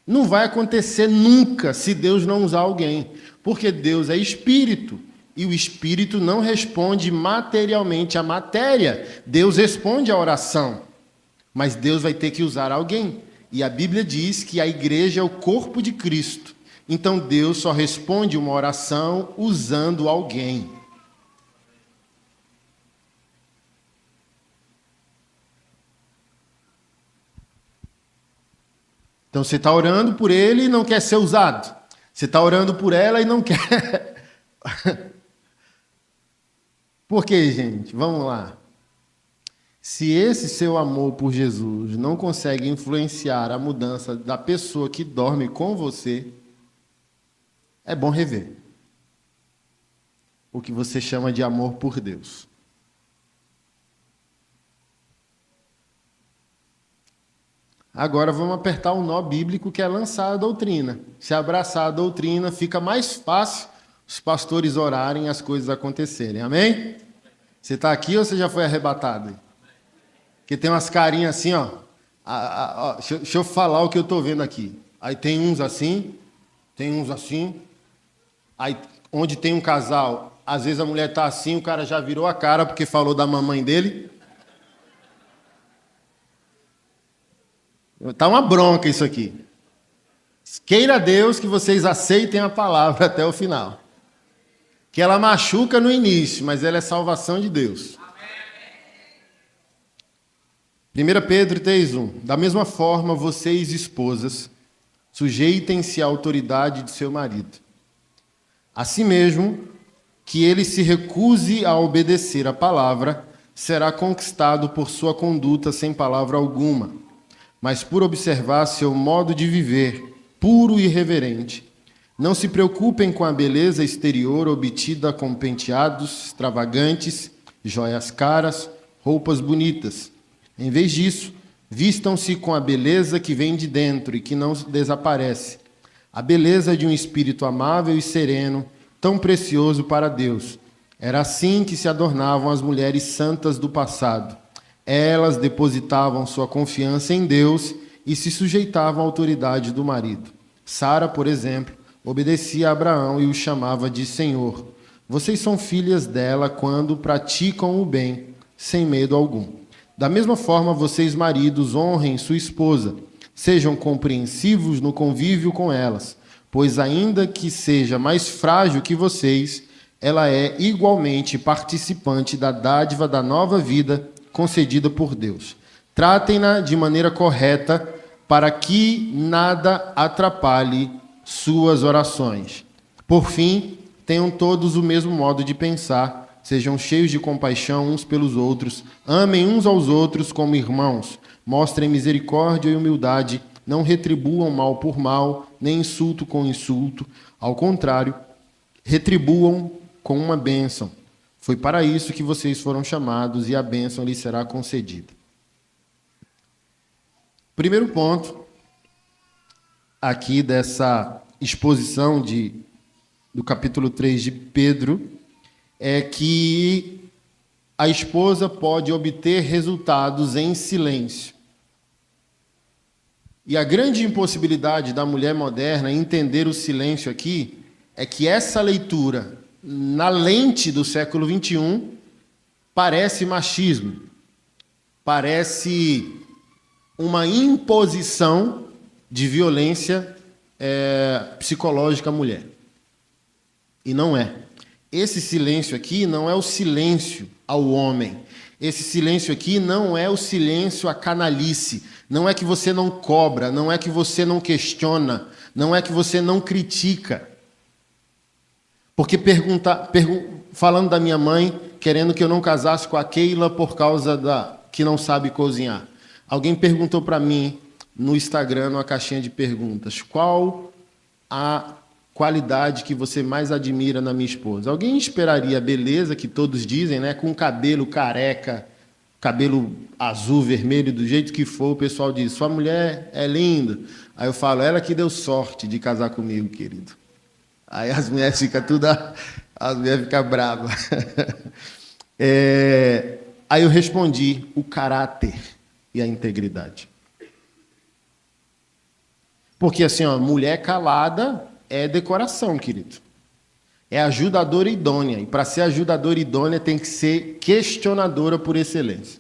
Não vai acontecer nunca se Deus não usar alguém, porque Deus é espírito e o espírito não responde materialmente à matéria. Deus responde à oração, mas Deus vai ter que usar alguém. E a Bíblia diz que a igreja é o corpo de Cristo. Então Deus só responde uma oração usando alguém. Então você está orando por ele e não quer ser usado. Você está orando por ela e não quer. Por quê, gente? Vamos lá. Se esse seu amor por Jesus não consegue influenciar a mudança da pessoa que dorme com você, é bom rever o que você chama de amor por Deus. Agora vamos apertar o nó bíblico que é lançar a doutrina. Se abraçar a doutrina, fica mais fácil os pastores orarem e as coisas acontecerem. Amém? Você está aqui ou você já foi arrebatado? Porque tem umas carinhas assim, ó. Deixa eu falar o que eu estou vendo aqui. Aí tem uns assim, tem uns assim. Aí onde tem um casal, às vezes a mulher está assim, o cara já virou a cara porque falou da mamãe dele. Tá uma bronca isso aqui. Queira Deus que vocês aceitem a palavra até o final. Que ela machuca no início, mas ela é salvação de Deus. 1 Pedro 3:1. Da mesma forma, vocês, esposas, sujeitem-se à autoridade de seu marido. Assim mesmo, que ele se recuse a obedecer a palavra, será conquistado por sua conduta sem palavra alguma, mas por observar seu modo de viver, puro e reverente. Não se preocupem com a beleza exterior obtida com penteados extravagantes, joias caras, roupas bonitas. Em vez disso, vistam-se com a beleza que vem de dentro e que não desaparece, a beleza de um espírito amável e sereno, tão precioso para Deus. Era assim que se adornavam as mulheres santas do passado. Elas depositavam sua confiança em Deus e se sujeitavam à autoridade do marido. Sara, por exemplo, obedecia a Abraão e o chamava de Senhor. Vocês são filhas dela quando praticam o bem, sem medo algum. Da mesma forma, vocês, maridos, honrem sua esposa. Sejam compreensivos no convívio com elas, pois ainda que seja mais frágil que vocês, ela é igualmente participante da dádiva da nova vida concedida por Deus. Tratem-na de maneira correta para que nada atrapalhe suas orações. Por fim, tenham todos o mesmo modo de pensar, sejam cheios de compaixão uns pelos outros, amem uns aos outros como irmãos, mostrem misericórdia e humildade, não retribuam mal por mal, nem insulto com insulto, ao contrário, retribuam com uma bênção. Foi para isso que vocês foram chamados e a bênção lhes será concedida. Primeiro ponto aqui dessa exposição do capítulo 3 de Pedro é que a esposa pode obter resultados em silêncio. E a grande impossibilidade da mulher moderna em entender o silêncio aqui é que essa leitura, na lente do século XXI, parece machismo, parece uma imposição de violência psicológica à mulher. E não é. Esse silêncio aqui não é o silêncio ao homem. Esse silêncio aqui não é o silêncio à canalice. Não é que você não cobra, não é que você não questiona, não é que você não critica. Porque falando da minha mãe, querendo que eu não casasse com a Keila por causa que não sabe cozinhar. Alguém perguntou para mim no Instagram, numa caixinha de perguntas, qual a qualidade que você mais admira na minha esposa? Alguém esperaria a beleza que todos dizem, né? Com cabelo careca, cabelo azul, vermelho, do jeito que for, o pessoal diz, sua mulher é linda. Aí eu falo, ela que deu sorte de casar comigo, querido. Aí as mulheres ficam bravas. Aí eu respondi, o caráter e a integridade. Porque assim, ó, mulher calada é decoração, querido. É ajudadora idônea. E para ser ajudadora idônea tem que ser questionadora por excelência.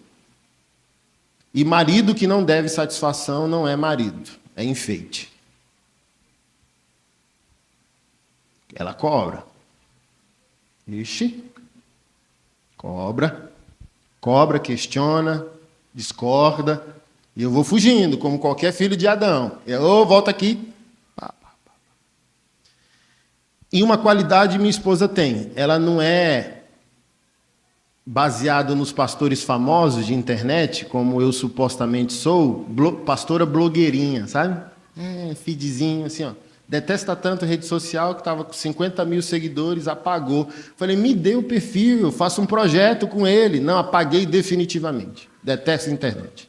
E marido que não deve satisfação não é marido, é enfeite. Ela cobra. Ixi. Cobra, questiona, discorda. E eu vou fugindo, como qualquer filho de Adão. Volta aqui. E uma qualidade minha esposa tem. Ela não é baseada nos pastores famosos de internet, como eu supostamente sou, pastora blogueirinha, sabe? Feedzinho, assim, ó. Detesta tanto rede social que estava com 50 mil seguidores, apagou. Falei, me dê o perfil, eu faço um projeto com ele. Não, apaguei definitivamente. Detesto a internet.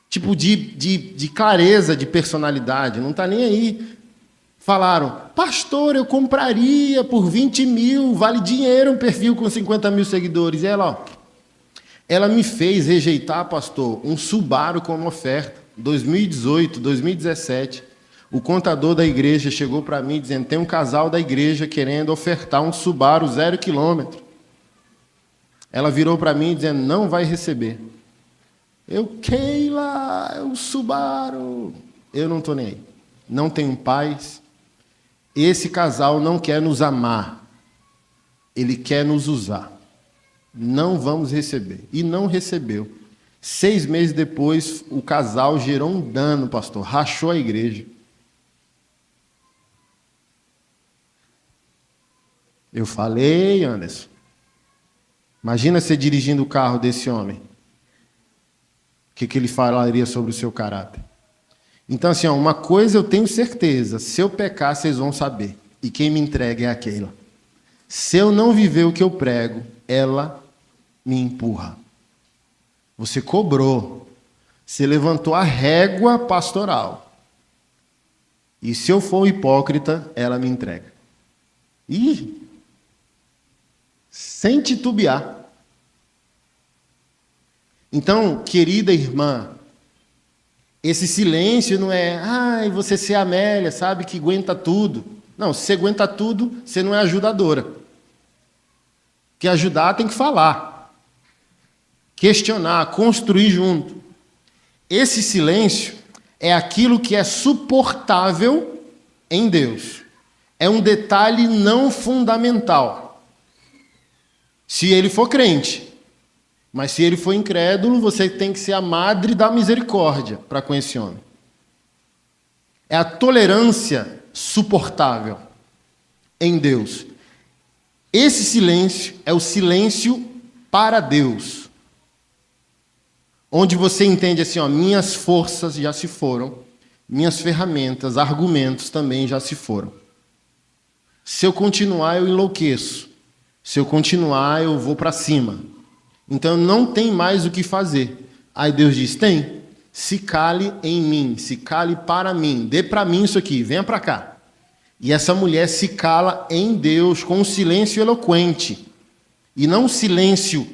Tipo de clareza de personalidade, não está nem aí. Falaram, pastor, eu compraria por 20 mil, vale dinheiro um perfil com 50 mil seguidores. E ela me fez rejeitar, pastor, um Subaru como oferta, 2018, 2017. O contador da igreja chegou para mim dizendo, tem um casal da igreja querendo ofertar um Subaru 0 quilômetro. Ela virou para mim dizendo, não vai receber. Keila, é um Subaru. Eu não estou nem aí. Não tenho paz. Esse casal não quer nos amar. Ele quer nos usar. Não vamos receber. E não recebeu. 6 meses depois, o casal gerou um dano, pastor. Rachou a igreja. Eu falei, Anderson. Imagina você dirigindo o carro desse homem. O que ele falaria sobre o seu caráter? Então, assim, ó, uma coisa eu tenho certeza. Se eu pecar, vocês vão saber. E quem me entrega é a Keila. Se eu não viver o que eu prego, ela me empurra. Você cobrou. Você levantou a régua pastoral. E se eu for hipócrita, ela me entrega. Ih! Sem titubear. Então, querida irmã, esse silêncio não é, ai, você ser Amélia, sabe, que aguenta tudo. Não, se você aguenta tudo, você não é ajudadora. Porque ajudar tem que falar, questionar, construir junto. Esse silêncio é aquilo que é suportável em Deus. É um detalhe não fundamental. Se ele for crente. Mas se ele for incrédulo, você tem que ser a madre da misericórdia para com esse homem. É a tolerância suportável em Deus. Esse silêncio é o silêncio para Deus. Onde você entende assim, ó, minhas forças já se foram, minhas ferramentas, argumentos também já se foram. Se eu continuar, eu enlouqueço. Se eu continuar, eu vou para cima. Então não tem mais o que fazer. Aí Deus diz, tem. Se cale em mim, se cale para mim, dê para mim isso aqui, venha para cá. E essa mulher se cala em Deus com um silêncio eloquente. E não um silêncio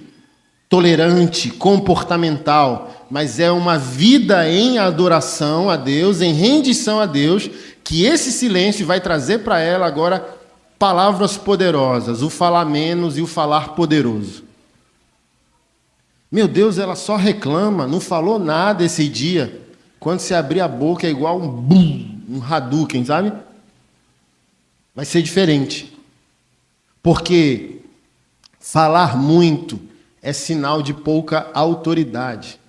tolerante, comportamental, mas é uma vida em adoração a Deus, em rendição a Deus, que esse silêncio vai trazer para ela agora palavras poderosas, o falar menos e o falar poderoso. Meu Deus, ela só reclama, não falou nada esse dia. Quando você abrir a boca é igual um bum, um Hadouken, sabe? Vai ser diferente. Porque falar muito é sinal de pouca autoridade.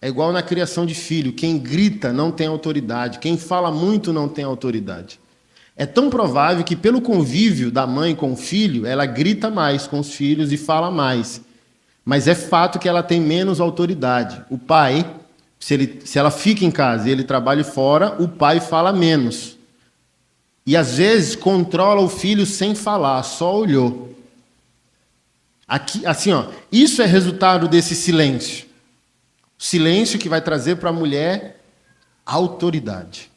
É igual na criação de filho. Quem grita não tem autoridade. Quem fala muito não tem autoridade. É tão provável que pelo convívio da mãe com o filho, ela grita mais com os filhos e fala mais. Mas é fato que ela tem menos autoridade. O pai, se ela fica em casa e ele trabalha fora, o pai fala menos. E às vezes controla o filho sem falar, só olhou. Aqui, assim, ó, isso é resultado desse silêncio. O silêncio que vai trazer para a mulher autoridade.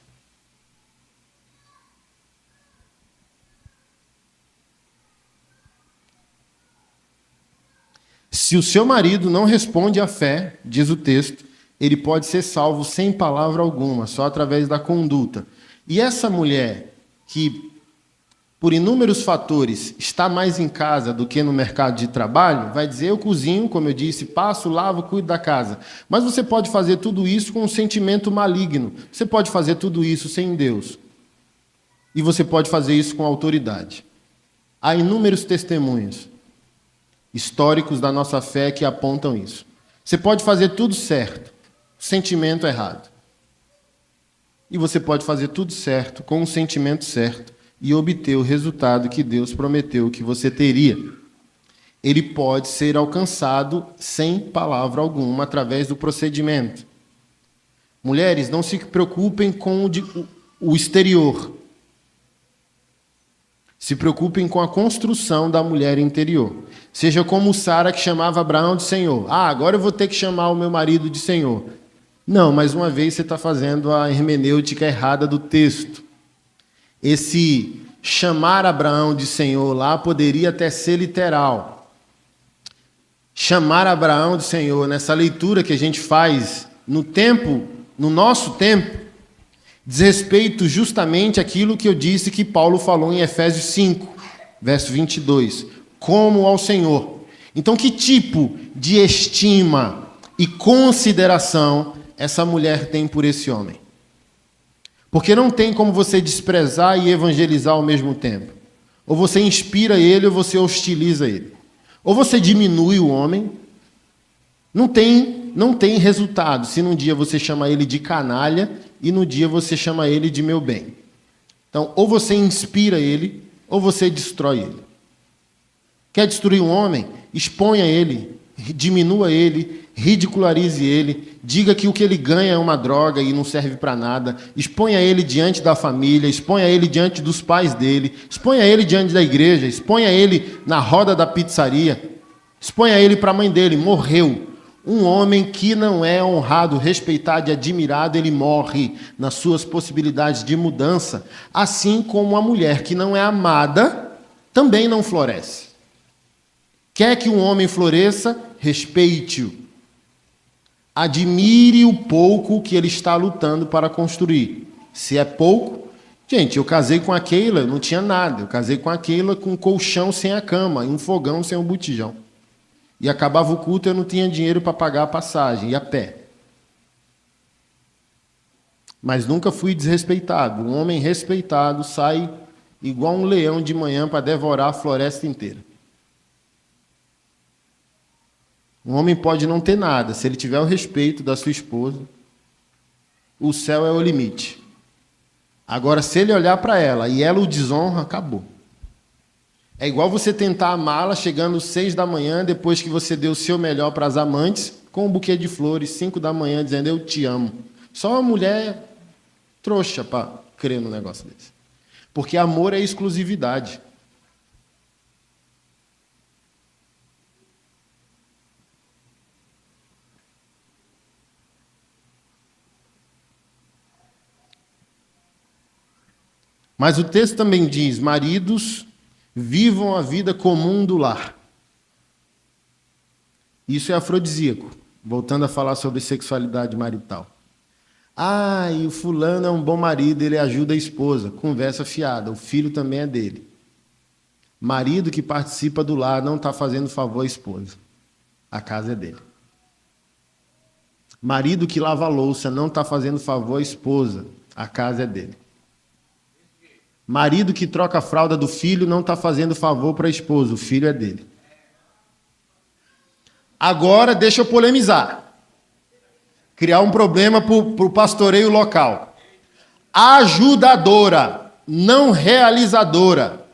Se o seu marido não responde à fé, diz o texto, ele pode ser salvo sem palavra alguma, só através da conduta. E essa mulher que, por inúmeros fatores, está mais em casa do que no mercado de trabalho, vai dizer, eu cozinho, como eu disse, passo, lavo, cuido da casa. Mas você pode fazer tudo isso com um sentimento maligno. Você pode fazer tudo isso sem Deus. E você pode fazer isso com autoridade. Há inúmeros testemunhos históricos da nossa fé que apontam isso. Você pode fazer tudo certo, sentimento errado. E você pode fazer tudo certo, com um sentimento certo, e obter o resultado que Deus prometeu que você teria. Ele pode ser alcançado sem palavra alguma, através do procedimento. Mulheres, não se preocupem com o exterior. Se preocupem com a construção da mulher interior. Seja como Sara, que chamava Abraão de Senhor. Ah, agora eu vou ter que chamar o meu marido de Senhor. Não, mais uma vez você está fazendo a hermenêutica errada do texto. Esse chamar Abraão de Senhor lá poderia até ser literal. Chamar Abraão de Senhor, nessa leitura que a gente faz no nosso tempo, diz respeito justamente àquilo que eu disse que Paulo falou em Efésios 5, verso 22. Como ao Senhor. Então, que tipo de estima e consideração essa mulher tem por esse homem? Porque não tem como você desprezar e evangelizar ao mesmo tempo. Ou você inspira ele ou você hostiliza ele. Ou você diminui o homem. Não tem resultado se num dia você chama ele de canalha e no dia você chama ele de meu bem. Então, ou você inspira ele ou você destrói ele. Quer destruir um homem? Exponha ele, diminua ele, ridicularize ele, diga que o que ele ganha é uma droga e não serve para nada, exponha ele diante da família, exponha ele diante dos pais dele, exponha ele diante da igreja, exponha ele na roda da pizzaria, exponha ele para a mãe dele, morreu. Um homem que não é honrado, respeitado e admirado, ele morre nas suas possibilidades de mudança, assim como a mulher que não é amada também não floresce. Quer que um homem floresça? Respeite-o. Admire o pouco que ele está lutando para construir. Se é pouco, gente, eu casei com a Keila, não tinha nada. Eu casei com a Keila com um colchão sem a cama e um fogão sem um botijão. E acabava o culto, eu não tinha dinheiro para pagar a passagem, ia a pé. Mas nunca fui desrespeitado. Um homem respeitado sai igual um leão de manhã para devorar a floresta inteira. Um homem pode não ter nada, se ele tiver o respeito da sua esposa, o céu é o limite. Agora, se ele olhar para ela e ela o desonra, acabou. É igual você tentar amá-la chegando às 6 da manhã, depois que você deu o seu melhor para as amantes, com um buquê de flores, 5 da manhã, dizendo eu te amo. Só uma mulher trouxa para crer no negócio desse. Porque amor é exclusividade. Mas o texto também diz, maridos, vivam a vida comum do lar. Isso é afrodisíaco. Voltando a falar sobre sexualidade marital. E o fulano é um bom marido, ele ajuda a esposa. Conversa fiada, o filho também é dele. Marido que participa do lar não está fazendo favor à esposa. A casa é dele. Marido que lava a louça não está fazendo favor à esposa. A casa é dele. Marido que troca a fralda do filho não está fazendo favor para a esposa, o filho é dele. Agora, deixa eu polemizar. Criar um problema para o pastoreio local. Ajudadora, não realizadora.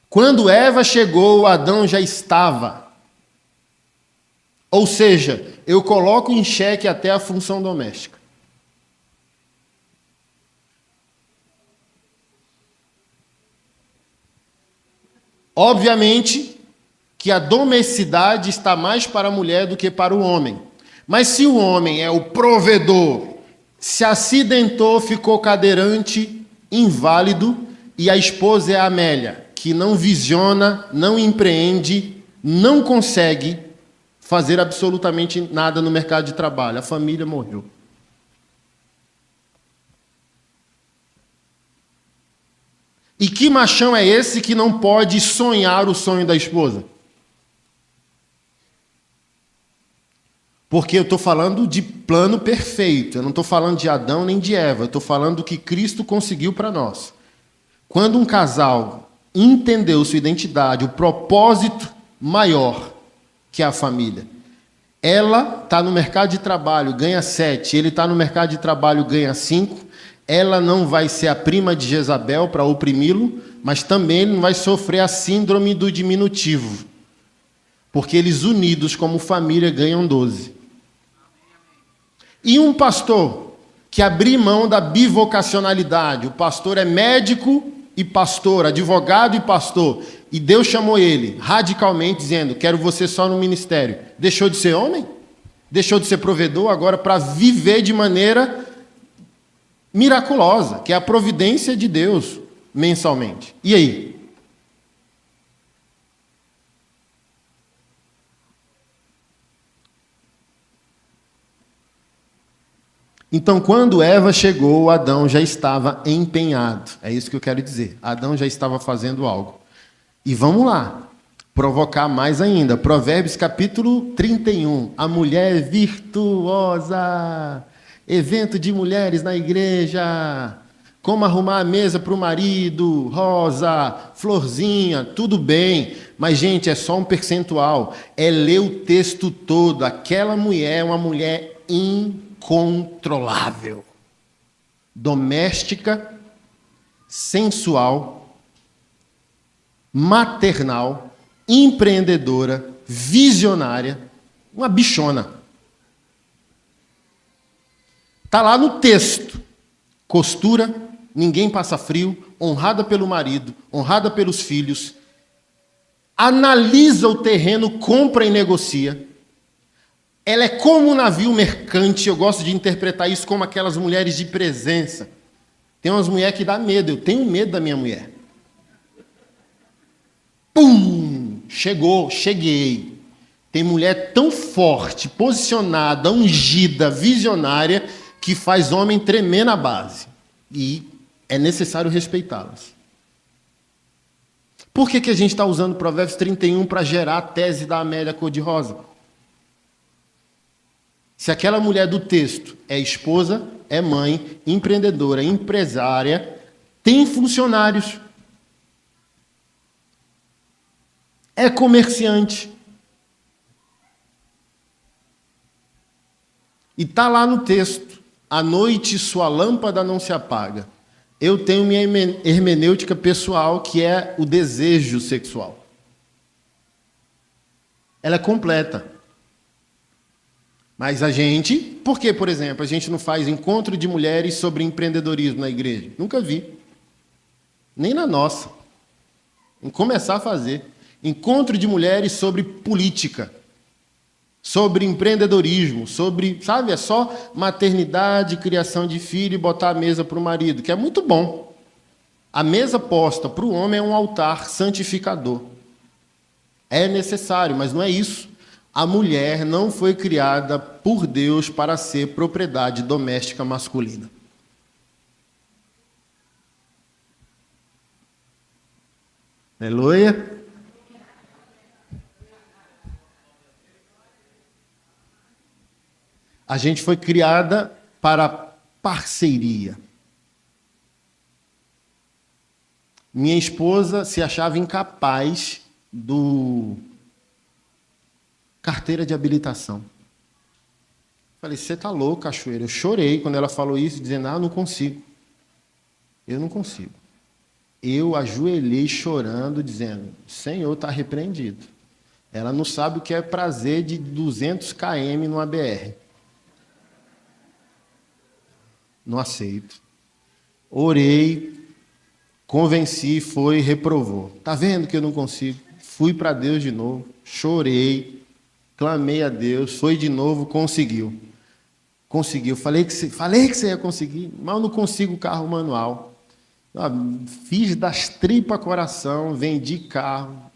Quando Eva chegou, Adão já estava. Ou seja, eu coloco em xeque até a função doméstica. Obviamente que a domesticidade está mais para a mulher do que para o homem. Mas se o homem é o provedor, se acidentou, ficou cadeirante, inválido, e a esposa é a Amélia, que não visiona, não empreende, não consegue fazer absolutamente nada no mercado de trabalho. A família morreu. E que machão é esse que não pode sonhar o sonho da esposa? Porque eu estou falando de plano perfeito. Eu não estou falando de Adão nem de Eva. Eu estou falando do que Cristo conseguiu para nós. Quando um casal entendeu sua identidade, o propósito maior que é a família. Ela está no mercado de trabalho, ganha 7. Ele está no mercado de trabalho, ganha 5. Ela não vai ser a prima de Jezabel para oprimi-lo, mas também ele não vai sofrer a síndrome do diminutivo. Porque eles unidos como família ganham 12. E um pastor que abrir mão da bivocacionalidade, o pastor é médico e pastor, advogado e pastor, e Deus chamou ele radicalmente dizendo, quero você só no ministério. Deixou de ser homem? Deixou de ser provedor agora para viver de maneira miraculosa, que é a providência de Deus mensalmente. E aí? Então, quando Eva chegou, Adão já estava empenhado. É isso que eu quero dizer. Adão já estava fazendo algo. E vamos lá, provocar mais ainda. Provérbios capítulo 31. A mulher virtuosa. Evento de mulheres na igreja. Como arrumar a mesa para o marido. Rosa, florzinha, tudo bem. Mas, gente, é só um percentual. É ler o texto todo. Aquela mulher é uma mulher incontrolável, doméstica, sensual, maternal, empreendedora, visionária, uma bichona. Está lá no texto. Costura, ninguém passa frio, honrada pelo marido, honrada pelos filhos, analisa o terreno, compra e negocia. Ela é como um navio mercante. Eu gosto de interpretar isso como aquelas mulheres de presença. Tem umas mulheres que dá medo. Eu tenho medo da minha mulher. Pum! Cheguei. Tem mulher tão forte, posicionada, ungida, visionária, que faz homem tremer na base. E é necessário respeitá-las. Por que a gente está usando Provérbios 31 para gerar a tese da Amélia Cor-de-Rosa? Se aquela mulher do texto é esposa, é mãe, empreendedora, empresária, tem funcionários, é comerciante, e está lá no texto, à noite sua lâmpada não se apaga. Eu tenho minha hermenêutica pessoal, que é o desejo sexual. Ela é completa. Mas a gente... Por que, por exemplo, a gente não faz encontro de mulheres sobre empreendedorismo na igreja? Nunca vi. Nem na nossa. Em começar a fazer. Encontro de mulheres sobre política. Sobre empreendedorismo, sobre, sabe, é só maternidade, criação de filho e botar a mesa para o marido, que é muito bom. A mesa posta para o homem é um altar santificador. É necessário, mas não é isso. A mulher não foi criada por Deus para ser propriedade doméstica masculina. Aleluia. A gente foi criada para parceria. Minha esposa se achava incapaz do carteira de habilitação. Falei, você está louco, cachoeira. Eu chorei quando ela falou isso, dizendo, eu não consigo. Eu não consigo. Eu ajoelhei chorando, dizendo, Senhor, está repreendido. Ela não sabe o que é prazer de 200 km numa BR. Não aceito. Orei, convenci, foi, reprovou. Está vendo que eu não consigo? Fui para Deus de novo, chorei, clamei a Deus, foi de novo, conseguiu. Conseguiu. Falei que você ia conseguir, mas eu não consigo carro manual. Fiz das tripas coração, vendi carro,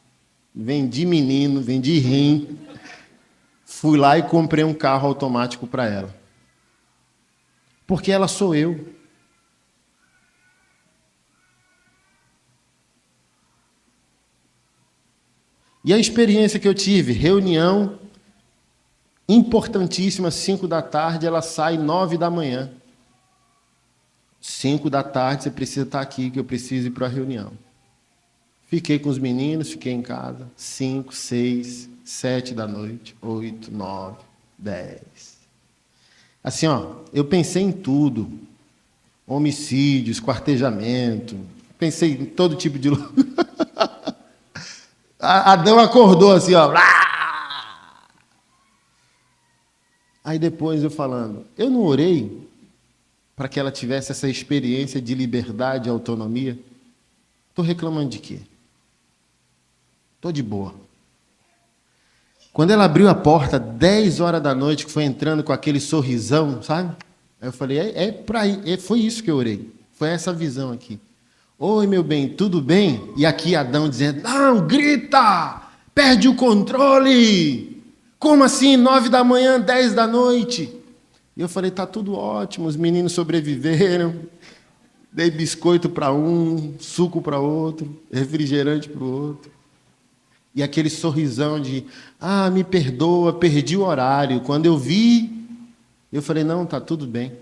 vendi menino, vendi rim. Fui lá e comprei um carro automático para ela. Porque ela sou eu. E a experiência que eu tive, reunião importantíssima, 5 da tarde, ela sai 9 da manhã. 5 da tarde, você precisa estar aqui, que eu preciso ir para a reunião. Fiquei com os meninos, fiquei em casa, 5, 6, 7 da noite, 8, 9, 10. Assim, eu pensei em tudo. Homicídio, esquartejamento, pensei em todo tipo de... Adão acordou assim, Aí depois eu falando, eu não orei para que ela tivesse essa experiência de liberdade e autonomia? Estou reclamando de quê? Estou de boa. Quando ela abriu a porta, 10 horas da noite, que foi entrando com aquele sorrisão, sabe? Aí eu falei, foi isso que eu orei. Foi essa visão aqui. Oi, meu bem, tudo bem? E aqui Adão dizendo, não, grita! Perde o controle! Como assim, 9 da manhã, 10 da noite? E eu falei, tá tudo ótimo, os meninos sobreviveram. Dei biscoito para um, suco para outro, refrigerante para o outro. E aquele sorrisão de, me perdoa, perdi o horário. Quando eu vi, eu falei, não, tá tudo bem.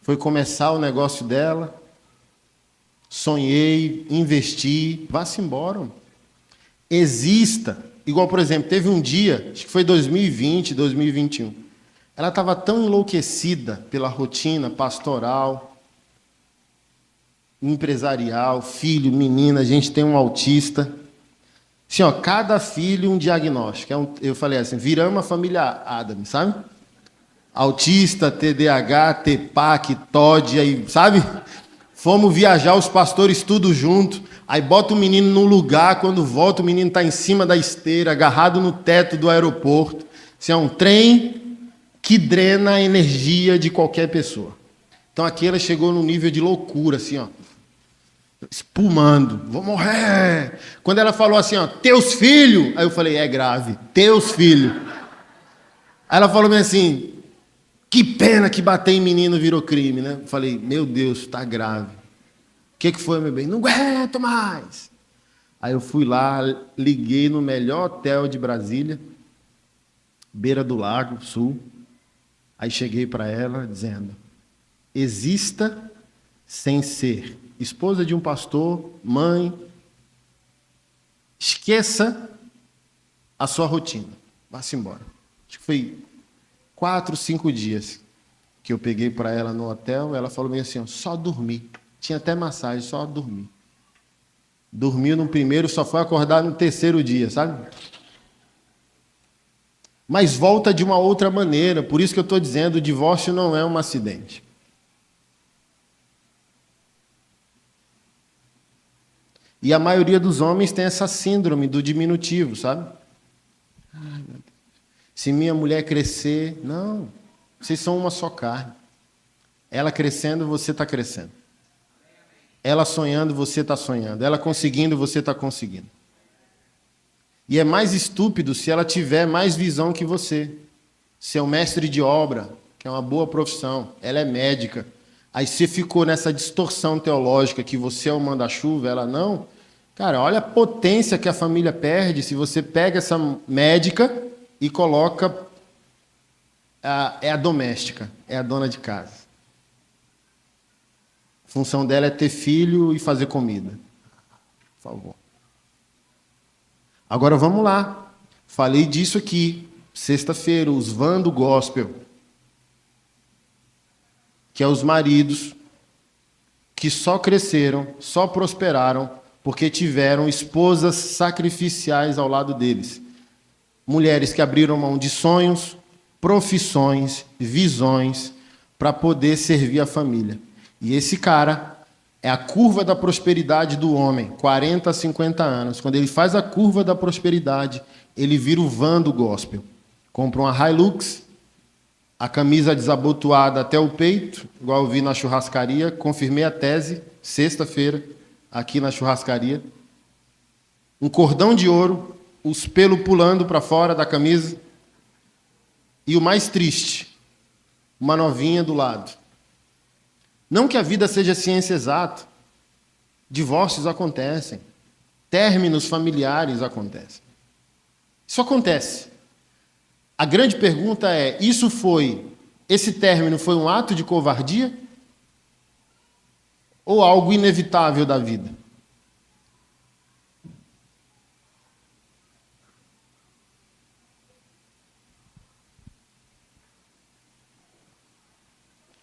Foi começar o negócio dela, sonhei, investi, vá-se embora. Exista. Igual, por exemplo, teve um dia, acho que foi 2020, 2021. Ela estava tão enlouquecida pela rotina pastoral, empresarial, filho, menina, a gente tem um autista. Assim, cada filho um diagnóstico. Eu falei assim, viramos uma família Adams, sabe? Autista, TDAH, TPAC, TOD, aí, sabe? Fomos viajar, os pastores tudo junto. Aí bota o menino no lugar, quando volta o menino está em cima da esteira, agarrado no teto do aeroporto. Isso é um trem que drena a energia de qualquer pessoa. Então aqui ela chegou num nível de loucura, assim, ó, espumando, vou morrer. Quando ela falou assim, ó, teus filhos, aí eu falei, é grave, teus filhos. Aí ela falou bem assim, que pena que bater em menino virou crime, né? Eu falei, meu Deus, tá grave. O que foi, meu bem? Não aguento mais. Aí eu fui lá, liguei no melhor hotel de Brasília, beira do Lago Sul. Aí cheguei para ela dizendo, exista sem ser esposa de um pastor, mãe, esqueça a sua rotina, vá-se embora. Acho que foi 4, 5 dias que eu peguei para ela no hotel, ela falou bem assim, ó, só dormir. Tinha até massagem, só dormir. Dormiu no primeiro, só foi acordar no terceiro dia, sabe? Mas volta de uma outra maneira, por isso que eu estou dizendo, o divórcio não é um acidente. E a maioria dos homens tem essa síndrome do diminutivo, sabe? Ai, meu Deus. Se minha mulher crescer, não, vocês são uma só carne. Ela crescendo, você está crescendo. Ela sonhando, você está sonhando. Ela conseguindo, você está conseguindo. E é mais estúpido se ela tiver mais visão que você. Ser um mestre de obra, que é uma boa profissão, ela é médica. Aí você ficou nessa distorção teológica que você é o manda-chuva, ela não. Cara, olha a potência que a família perde se você pega essa médica e coloca... é a doméstica, é a dona de casa. A função dela é ter filho e fazer comida. Por favor. Agora vamos lá. Falei disso aqui, sexta-feira, os Van do Gospel. Que é os maridos que só cresceram, só prosperaram, porque tiveram esposas sacrificiais ao lado deles. Mulheres que abriram mão de sonhos, profissões, visões, para poder servir a família. E esse cara é a curva da prosperidade do homem, 40 a 50 anos. Quando ele faz a curva da prosperidade, ele vira o Van do Gospel. Compra uma Hilux, a camisa desabotoada até o peito, igual eu vi na churrascaria, confirmei a tese, sexta-feira, aqui na churrascaria. Um cordão de ouro, os pelos pulando para fora da camisa. E o mais triste, uma novinha do lado. Não que a vida seja ciência exata. Divórcios acontecem. Términos familiares acontecem. Isso acontece. A grande pergunta é, esse término foi um ato de covardia? Ou algo inevitável da vida?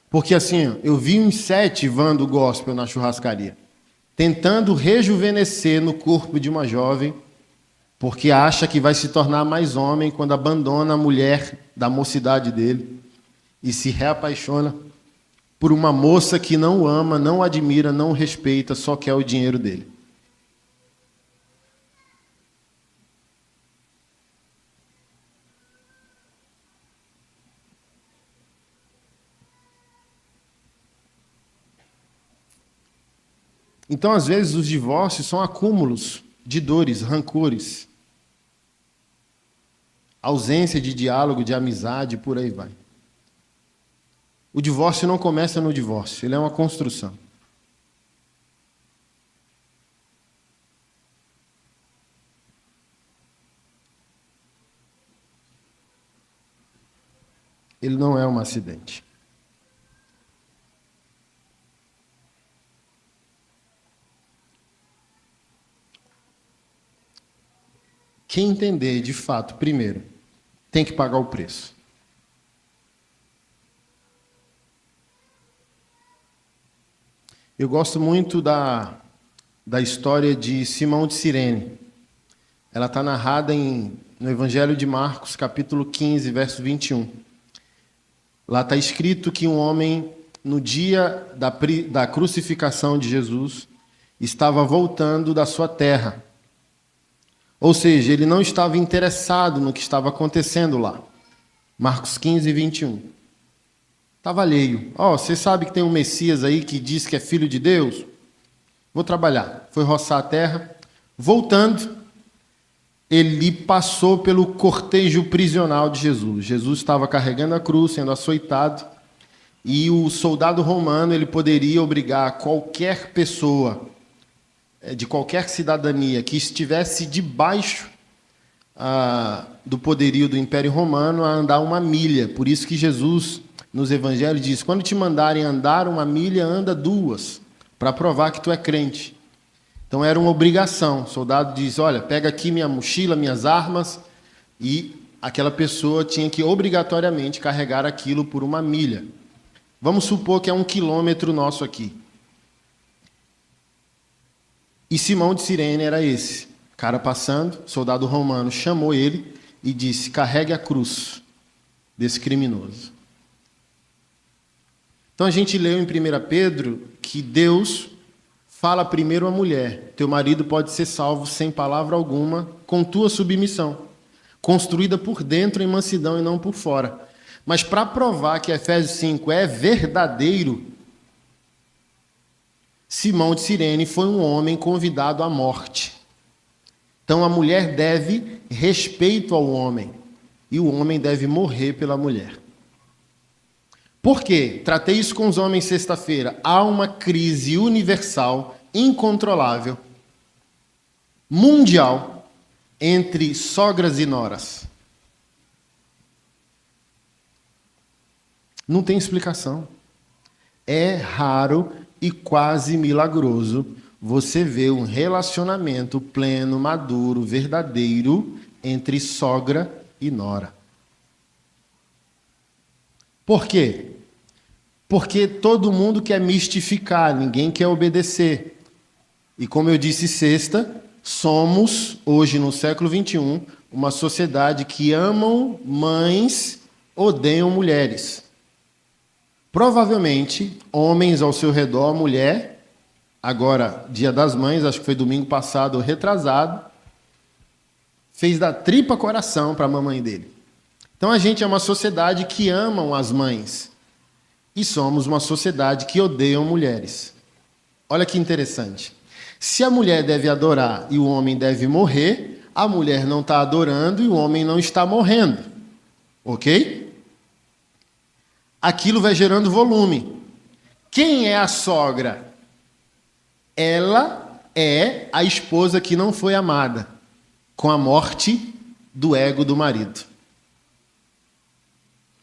Porque assim, eu vi uns 7 Van do Gospel na churrascaria, tentando rejuvenescer no corpo de uma jovem, porque acha que vai se tornar mais homem quando abandona a mulher da mocidade dele e se reapaixona por uma moça que não o ama, não o admira, não o respeita, só quer o dinheiro dele. Então, às vezes, os divórcios são acúmulos de dores, rancores, ausência de diálogo, de amizade, por aí vai. O divórcio não começa no divórcio, ele é uma construção. Ele não é um acidente. Quem entender, de fato, primeiro, tem que pagar o preço. Eu gosto muito da história de Simão de Cirene. Ela está narrada no Evangelho de Marcos, capítulo 15, verso 21. Lá está escrito que um homem, no dia da crucificação de Jesus, estava voltando da sua terra. Ou seja, ele não estava interessado no que estava acontecendo lá. Marcos 15, 21. Estava alheio. Você sabe que tem um Messias aí que diz que é filho de Deus? Vou trabalhar. Foi roçar a terra. Voltando, ele passou pelo cortejo prisional de Jesus. Jesus estava carregando a cruz, sendo açoitado, e o soldado romano ele poderia obrigar qualquer pessoa de qualquer cidadania que estivesse debaixo do poderio do Império Romano a andar 1 milha. Por isso que Jesus, nos evangelhos, diz, quando te mandarem andar 1 milha, anda 2, para provar que tu é crente. Então era uma obrigação. O soldado diz, olha, pega aqui minha mochila, minhas armas, e aquela pessoa tinha que obrigatoriamente carregar aquilo por 1 milha. Vamos supor que é 1 quilômetro nosso aqui. E Simão de Cirene era esse. Cara passando, soldado romano chamou ele e disse, carregue a cruz desse criminoso. Então a gente leu em 1 Pedro que Deus fala primeiro à mulher, teu marido pode ser salvo sem palavra alguma, com tua submissão, construída por dentro em mansidão e não por fora. Mas para provar que Efésios 5 é verdadeiro, Simão de Cirene foi um homem convidado à morte. Então a mulher deve respeito ao homem, e o homem deve morrer pela mulher. Por quê? Tratei isso com os homens sexta-feira. Há uma crise universal, incontrolável, mundial, entre sogras e noras. Não tem explicação. É raro e quase milagroso você ver um relacionamento pleno, maduro, verdadeiro entre sogra e nora. Por quê? Porque todo mundo quer mistificar, ninguém quer obedecer. E como eu disse sexta, somos, hoje no século XXI, uma sociedade que amam mães, odeiam mulheres. Provavelmente, homens ao seu redor, mulher, agora, Dia das Mães, acho que foi domingo passado ou retrasado, fez da tripa coração para a mamãe dele. Então a gente é uma sociedade que amam as mães. E somos uma sociedade que odeia mulheres. Olha que interessante. Se a mulher deve adorar e o homem deve morrer, a mulher não está adorando e o homem não está morrendo. Ok? Aquilo vai gerando volume. Quem é a sogra? Ela é a esposa que não foi amada, com a morte do ego do marido.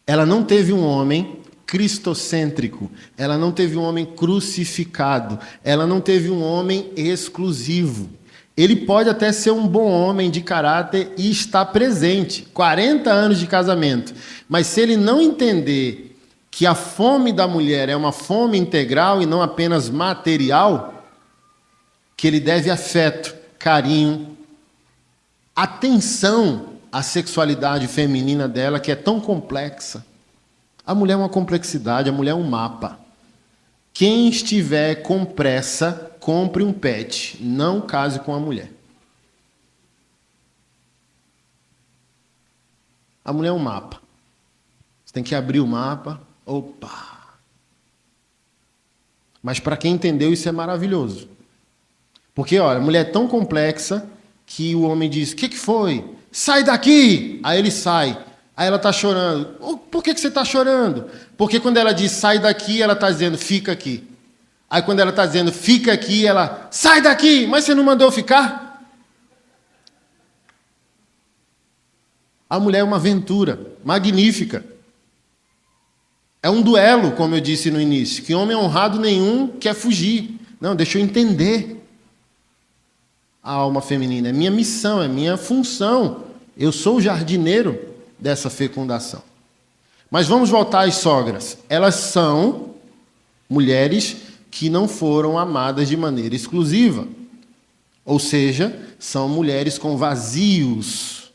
Ela não teve um homem cristocêntrico, ela não teve um homem crucificado, ela não teve um homem exclusivo. Ele pode até ser um bom homem de caráter e estar presente, 40 anos de casamento, mas se ele não entender que a fome da mulher é uma fome integral e não apenas material, que ele deve afeto, carinho, atenção à sexualidade feminina dela, que é tão complexa. A mulher é uma complexidade, a mulher é um mapa. Quem estiver com pressa, compre um pet, não case com a mulher. A mulher é um mapa. Você tem que abrir o mapa. Opa! Mas para quem entendeu, isso é maravilhoso. Porque, olha, a mulher é tão complexa que o homem diz, o que foi? Sai daqui! Aí ele sai. Aí ela está chorando. Por que você está chorando? Porque quando ela diz sai daqui, ela está dizendo fica aqui. Aí quando ela está dizendo fica aqui, ela sai daqui, mas você não mandou ficar? A mulher é uma aventura magnífica. É um duelo, como eu disse no início, que homem honrado nenhum quer fugir. Não, deixa eu entender a alma feminina. É minha missão, é minha função. Eu sou o jardineiro dessa fecundação. Mas vamos voltar às sogras. Elas são mulheres que não foram amadas de maneira exclusiva. Ou seja, são mulheres com vazios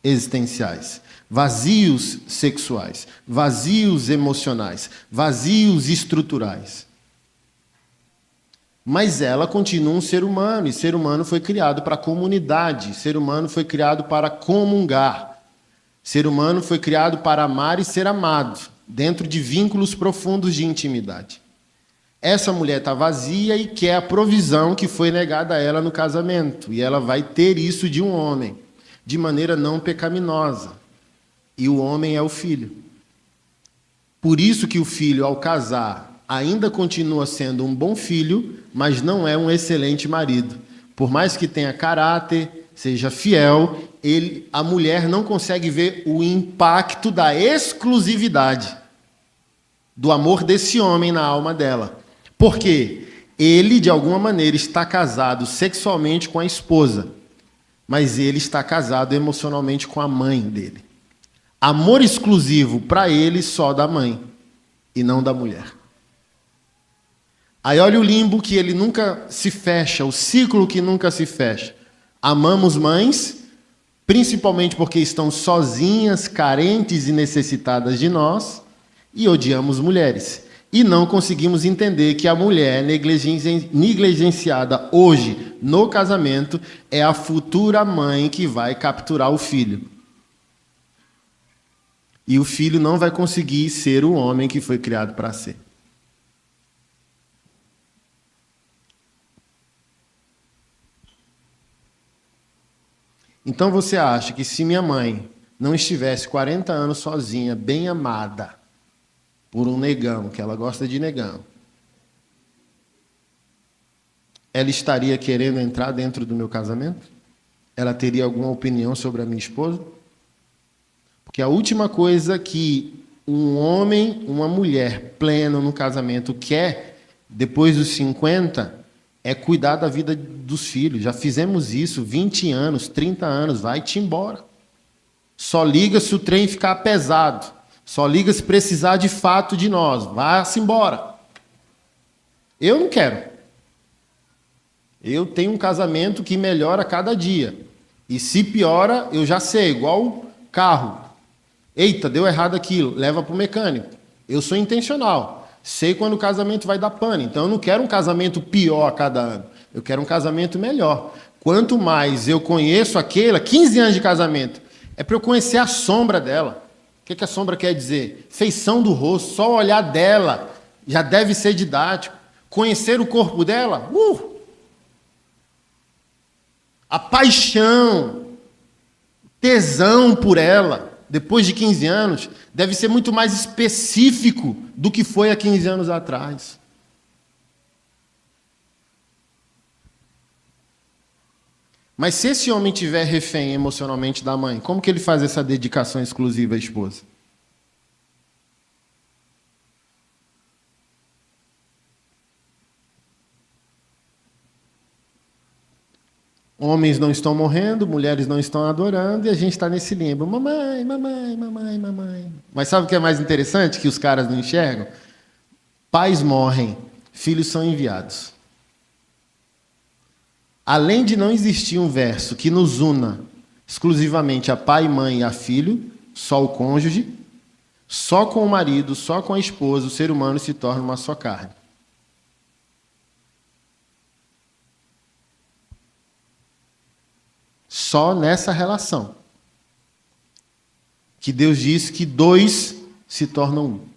existenciais, vazios sexuais, vazios emocionais, vazios estruturais. Mas ela continua um ser humano, e ser humano foi criado para a comunidade, ser humano foi criado para comungar, ser humano foi criado para amar e ser amado, dentro de vínculos profundos de intimidade. Essa mulher está vazia e quer a provisão que foi negada a ela no casamento, e ela vai ter isso de um homem, de maneira não pecaminosa, e o homem é o filho. Por isso que o filho, ao casar, ainda continua sendo um bom filho, mas não é um excelente marido. Por mais que tenha caráter, seja fiel, a mulher não consegue ver o impacto da exclusividade do amor desse homem na alma dela. Por quê? Ele, de alguma maneira, está casado sexualmente com a esposa, mas ele está casado emocionalmente com a mãe dele. Amor exclusivo para ele só da mãe e não da mulher. Aí olha o limbo que ele nunca se fecha, o ciclo que nunca se fecha. Amamos mães, principalmente porque estão sozinhas, carentes e necessitadas de nós, e odiamos mulheres. E não conseguimos entender que a mulher negligenciada hoje no casamento é a futura mãe que vai capturar o filho. E o filho não vai conseguir ser o homem que foi criado para ser. Então você acha que se minha mãe não estivesse 40 anos sozinha, bem amada, por um negão, que ela gosta de negão, ela estaria querendo entrar dentro do meu casamento? Ela teria alguma opinião sobre a minha esposa? Porque a última coisa que um homem, uma mulher pleno no casamento quer, depois dos 50, é cuidar da vida dos filhos. Já fizemos isso 20 anos, 30 anos, vai-te embora. Só liga se o trem ficar pesado. Só liga se precisar de fato de nós. Vá-se embora. Eu não quero. Eu tenho um casamento que melhora a cada dia. E se piora, eu já sei, igual carro. Eita, deu errado aquilo, leva para o mecânico. Eu sou intencional. Sei quando o casamento vai dar pane. Então eu não quero um casamento pior a cada ano. Eu quero um casamento melhor. Quanto mais eu conheço aquela, 15 anos de casamento, é para eu conhecer a sombra dela. O que a sombra quer dizer? Feição do rosto, só o olhar dela já deve ser didático. Conhecer o corpo dela, a paixão, tesão por ela, depois de 15 anos, deve ser muito mais específico do que foi há 15 anos atrás. Mas se esse homem tiver refém emocionalmente da mãe, como que ele faz essa dedicação exclusiva à esposa? Homens não estão morrendo, mulheres não estão adorando, e a gente está nesse limbo. Mamãe, mamãe, mamãe, mamãe. Mas sabe o que é mais interessante, que os caras não enxergam? Pais morrem, filhos são enviados. Além de não existir um verso que nos una exclusivamente a pai, mãe e a filho, só o cônjuge, só com o marido, só com a esposa, o ser humano se torna uma só carne. Só nessa relação que Deus diz que dois se tornam um.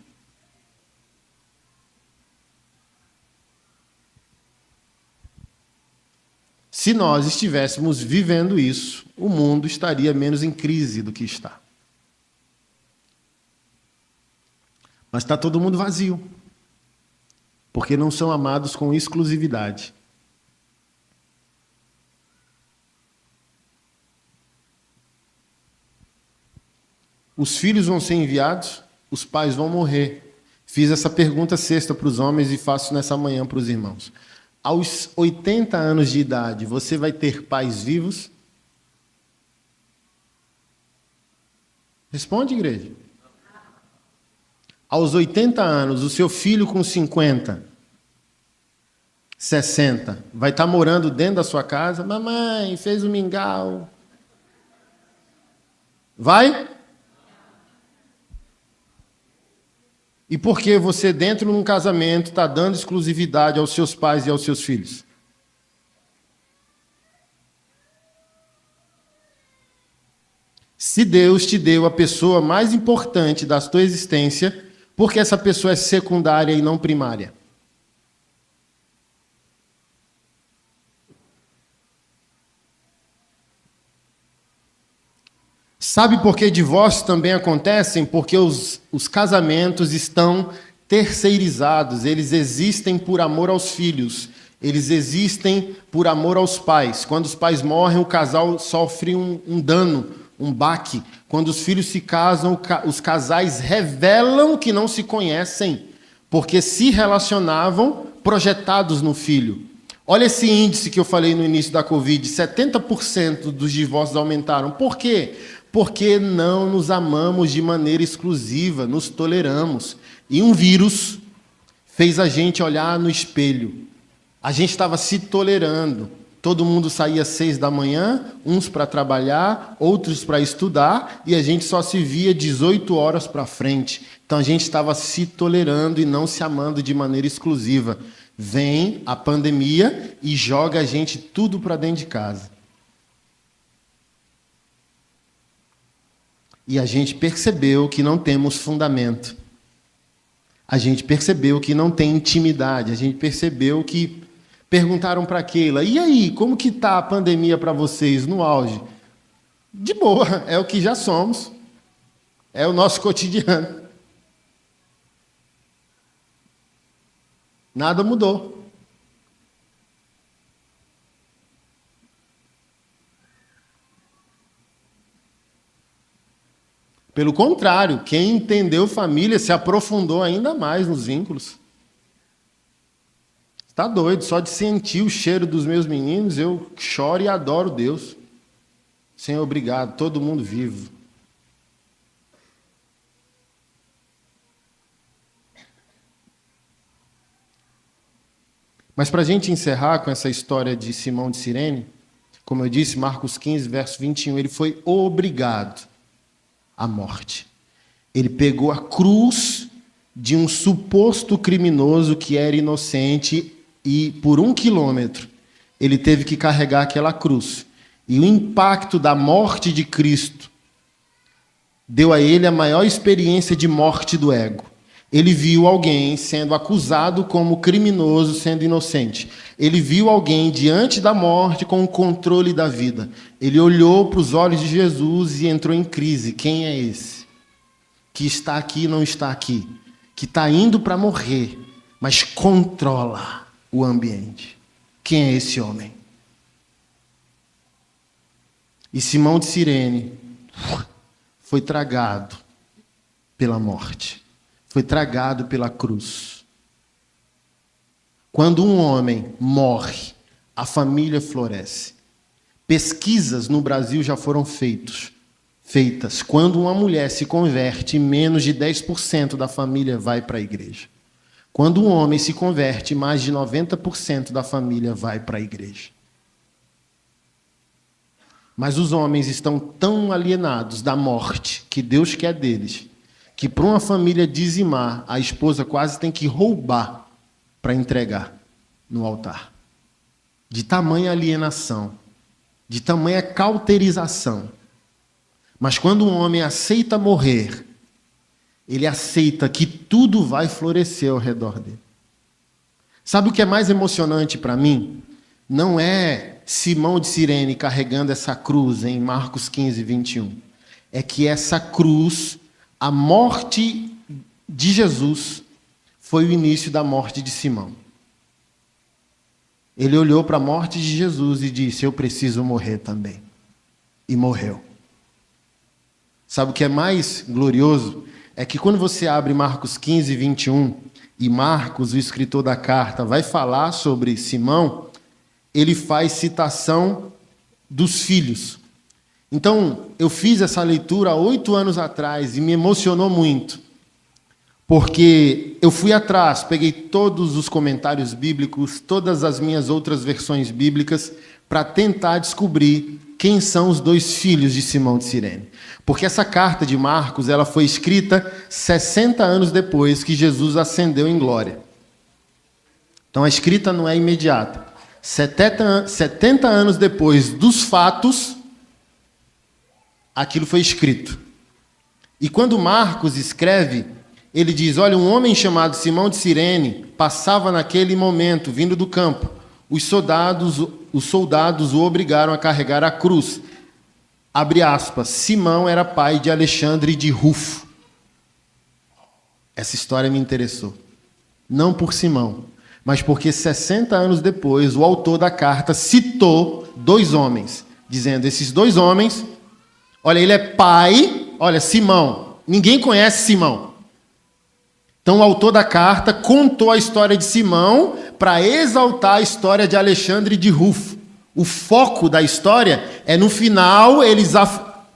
Se nós estivéssemos vivendo isso, o mundo estaria menos em crise do que está. Mas está todo mundo vazio, porque não são amados com exclusividade. Os filhos vão ser enviados, os pais vão morrer. Fiz essa pergunta sexta para os homens e faço nessa manhã para os irmãos. Aos 80 anos de idade, você vai ter pais vivos? Responde, igreja. Aos 80 anos, o seu filho com 50, 60, vai estar morando dentro da sua casa? Mamãe, fez um mingau. Vai? E por que você, dentro de um casamento, está dando exclusividade aos seus pais e aos seus filhos? Se Deus te deu a pessoa mais importante da tua existência, por que essa pessoa é secundária e não primária? Sabe por que divórcios também acontecem? Porque os casamentos estão terceirizados, eles existem por amor aos filhos, eles existem por amor aos pais. Quando os pais morrem, o casal sofre um dano, um baque. Quando os filhos se casam, os casais revelam que não se conhecem, porque se relacionavam projetados no filho. Olha esse índice que eu falei no início da Covid, 70% dos divórcios aumentaram. Por quê? Porque não nos amamos de maneira exclusiva, nos toleramos. E um vírus fez a gente olhar no espelho. A gente estava se tolerando. Todo mundo saía às 6 da manhã, uns para trabalhar, outros para estudar, e a gente só se via 18 horas para frente. Então a gente estava se tolerando e não se amando de maneira exclusiva. Vem a pandemia e joga a gente tudo para dentro de casa. E a gente percebeu que não temos fundamento. A gente percebeu que não tem intimidade. A gente percebeu que perguntaram para Keila, e aí, como que está a pandemia para vocês no auge? De boa, é o que já somos. É o nosso cotidiano. Nada mudou. Pelo contrário, quem entendeu família se aprofundou ainda mais nos vínculos. Está doido, só de sentir o cheiro dos meus meninos, eu choro e adoro Deus. Senhor, obrigado, todo mundo vivo. Mas para a gente encerrar com essa história de Simão de Cirene, como eu disse, Marcos 15, verso 21, ele foi obrigado à morte. Ele pegou a cruz de um suposto criminoso que era inocente e por 1 quilômetro ele teve que carregar aquela cruz. E o impacto da morte de Cristo deu a ele a maior experiência de morte do ego. Ele viu alguém sendo acusado como criminoso, sendo inocente. Ele viu alguém diante da morte com o controle da vida. Ele olhou para os olhos de Jesus e entrou em crise. Quem é esse? Que está aqui e não está aqui. Que está indo para morrer, mas controla o ambiente. Quem é esse homem? E Simão de Cirene foi tragado pela morte. Foi tragado pela cruz. Quando um homem morre, a família floresce. Pesquisas no Brasil já foram feitas. Quando uma mulher se converte, menos de 10% da família vai para a igreja. Quando um homem se converte, mais de 90% da família vai para a igreja. Mas os homens estão tão alienados da morte que Deus quer deles, que para uma família dizimar, a esposa quase tem que roubar para entregar no altar. De tamanha alienação, de tamanha cauterização. Mas quando um homem aceita morrer, ele aceita que tudo vai florescer ao redor dele. Sabe o que é mais emocionante para mim? Não é Simão de Cirene carregando essa cruz em Marcos 15, 21. É que essa cruz, a morte de Jesus, foi o início da morte de Simão. Ele olhou para a morte de Jesus e disse, eu preciso morrer também. E morreu. Sabe o que é mais glorioso? É que quando você abre Marcos 15, 21, e Marcos, o escritor da carta, vai falar sobre Simão, ele faz citação dos filhos. Então, eu fiz essa leitura há 8 anos atrás e me emocionou muito, porque eu fui atrás, peguei todos os comentários bíblicos, todas as minhas outras versões bíblicas, para tentar descobrir quem são os dois filhos de Simão de Cirene. Porque essa carta de Marcos ela foi escrita 60 anos depois que Jesus ascendeu em glória. Então a escrita não é imediata. 70 anos depois dos fatos, aquilo foi escrito. E quando Marcos escreve, ele diz, olha, um homem chamado Simão de Cirene passava naquele momento, vindo do campo. Os soldados o obrigaram a carregar a cruz. Abre aspas, Simão era pai de Alexandre e de Rufo. Essa história me interessou. Não por Simão, mas porque 60 anos depois, o autor da carta citou dois homens, dizendo, esses dois homens, olha, ele é pai, olha, Simão, ninguém conhece Simão. Então o autor da carta contou a história de Simão para exaltar a história de Alexandre e de Rufo. O foco da história é no final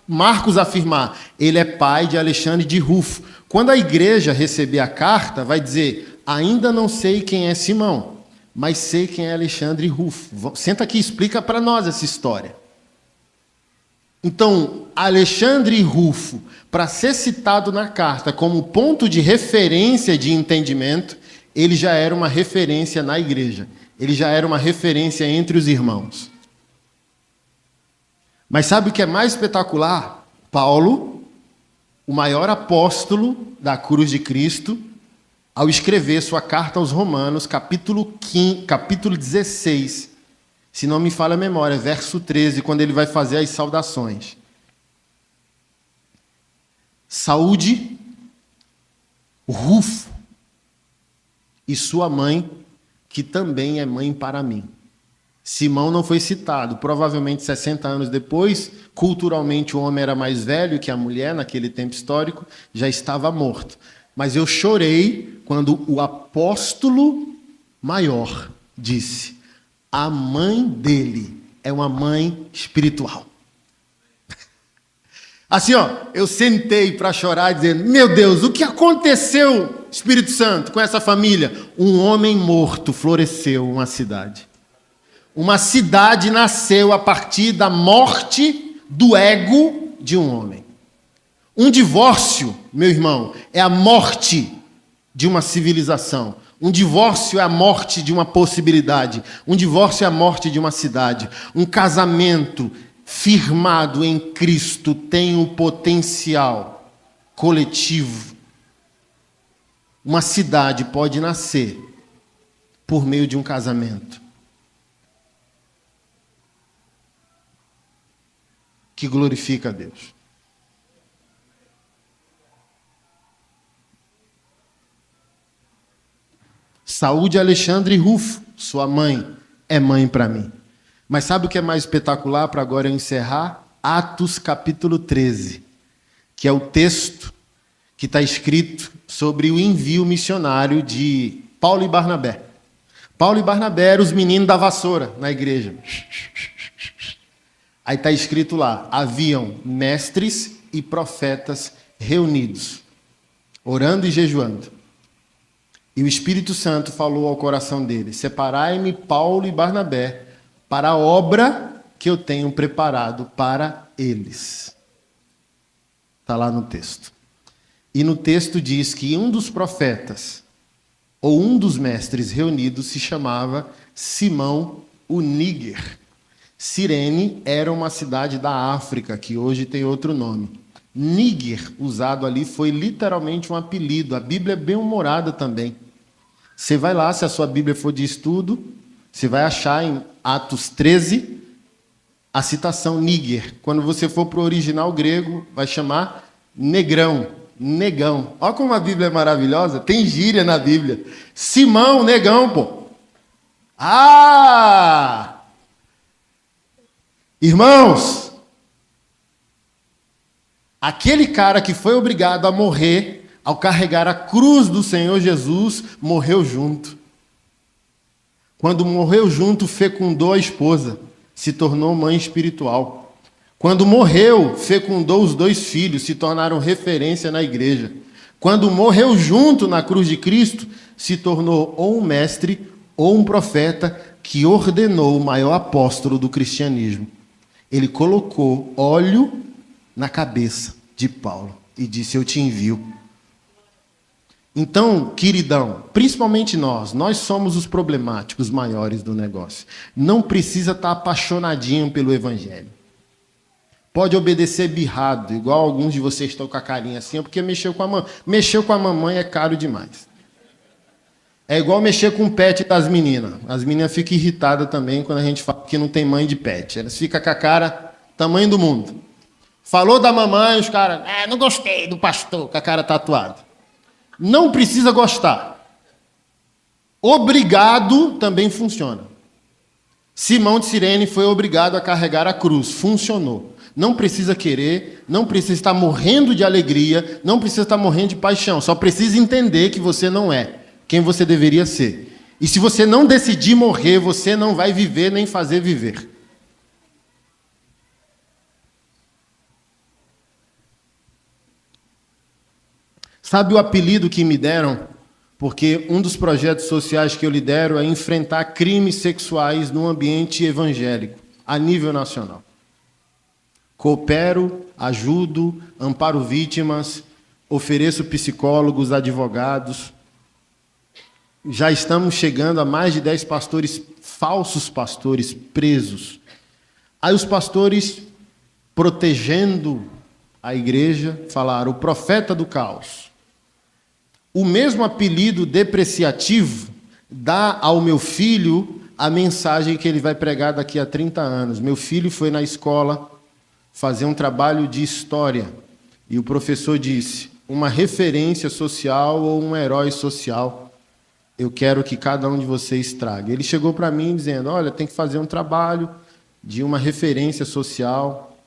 Marcos afirmar, ele é pai de Alexandre e de Rufo. Quando a igreja receber a carta, vai dizer, ainda não sei quem é Simão, mas sei quem é Alexandre e Rufo. Senta aqui e explica para nós essa história. Então, Alexandre e Rufo, para ser citado na carta como ponto de referência de entendimento, ele já era uma referência na igreja. Ele já era uma referência entre os irmãos. Mas sabe o que é mais espetacular? Paulo, o maior apóstolo da cruz de Cristo, ao escrever sua carta aos Romanos, capítulo 16, se não me falha a memória, verso 13, quando ele vai fazer as saudações. Saúde, Rufo e sua mãe, que também é mãe para mim. Simão não foi citado, provavelmente 60 anos depois, culturalmente o homem era mais velho que a mulher, naquele tempo histórico, já estava morto. Mas eu chorei quando o apóstolo maior disse, a mãe dele é uma mãe espiritual. Assim, eu sentei para chorar dizendo, meu Deus, o que aconteceu, Espírito Santo, com essa família? Um homem morto floresceu uma cidade. Uma cidade nasceu a partir da morte do ego de um homem. Um divórcio, meu irmão, é a morte de uma civilização. Um divórcio é a morte de uma possibilidade. Um divórcio é a morte de uma cidade. Um casamento firmado em Cristo tem um potencial coletivo. Uma cidade pode nascer por meio de um casamento. Que glorifica a Deus. Saúde Alexandre e Rufo, sua mãe é mãe para mim. Mas sabe o que é mais espetacular para agora eu encerrar? Atos capítulo 13, que é o texto que está escrito sobre o envio missionário de Paulo e Barnabé. Paulo e Barnabé eram os meninos da vassoura na igreja. Aí está escrito lá, haviam mestres e profetas reunidos, orando e jejuando. E o Espírito Santo falou ao coração deles, separai-me Paulo e Barnabé para a obra que eu tenho preparado para eles. Está lá no texto. E no texto diz que um dos profetas, ou um dos mestres reunidos, se chamava Simão o Níger. Cirene era uma cidade da África, que hoje tem outro nome. Níger, usado ali, foi literalmente um apelido. A Bíblia é bem-humorada também. Você vai lá, se a sua Bíblia for de estudo, você vai achar em Atos 13 a citação Níger. Quando você for para o original grego, vai chamar negrão, negão. Olha como a Bíblia é maravilhosa, tem gíria na Bíblia. Simão, negão, pô. Ah! Irmãos, aquele cara que foi obrigado a morrer ao carregar a cruz do Senhor Jesus, morreu junto. Quando morreu junto, fecundou a esposa, se tornou mãe espiritual. Quando morreu, fecundou os dois filhos, se tornaram referência na igreja. Quando morreu junto na cruz de Cristo, se tornou ou um mestre ou um profeta que ordenou o maior apóstolo do cristianismo. Ele colocou óleo na cabeça de Paulo e disse: eu te envio. Então, queridão, principalmente nós somos os problemáticos maiores do negócio. Não precisa estar apaixonadinho pelo evangelho. Pode obedecer birrado, igual alguns de vocês estão com a carinha assim, porque mexeu com a mamãe é caro demais. É igual mexer com o pet das meninas. As meninas ficam irritadas também quando a gente fala que não tem mãe de pet. Elas ficam com a cara tamanho do mundo. Falou da mamãe, os caras, não gostei do pastor, com a cara tatuada. Não precisa gostar. Obrigado também funciona. Simão de Cirene foi obrigado a carregar a cruz. Funcionou. Não precisa querer, não precisa estar morrendo de alegria, não precisa estar morrendo de paixão. Só precisa entender que você não é quem você deveria ser. E se você não decidir morrer, você não vai viver nem fazer viver. Sabe o apelido que me deram? Porque um dos projetos sociais que eu lidero é enfrentar crimes sexuais no ambiente evangélico, a nível nacional. Coopero, ajudo, amparo vítimas, ofereço psicólogos, advogados. Já estamos chegando a mais de 10 pastores, falsos pastores, presos. Aí os pastores, protegendo a igreja, falaram: o profeta do caos. O mesmo apelido depreciativo dá ao meu filho a mensagem que ele vai pregar daqui a 30 anos. Meu filho foi na escola fazer um trabalho de história e o professor disse: uma referência social ou um herói social, eu quero que cada um de vocês traga. Ele chegou para mim dizendo: olha, tem que fazer um trabalho de uma referência social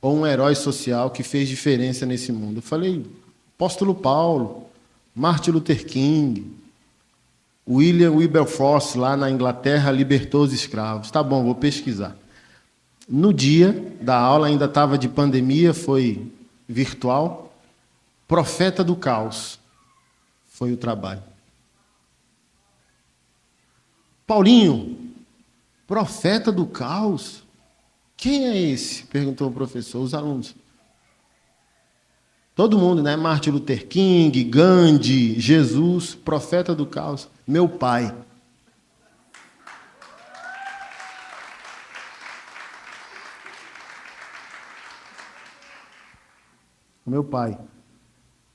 ou um herói social que fez diferença nesse mundo. Eu falei: apóstolo Paulo, Martin Luther King, William Wilberforce, lá na Inglaterra, libertou os escravos. Tá bom, vou pesquisar. No dia da aula, ainda estava de pandemia, foi virtual. Profeta do caos foi o trabalho. Paulinho, profeta do caos? Quem é esse? Perguntou o professor, os alunos. Todo mundo, né? Martin Luther King, Gandhi, Jesus, profeta do caos. Meu pai. Meu pai.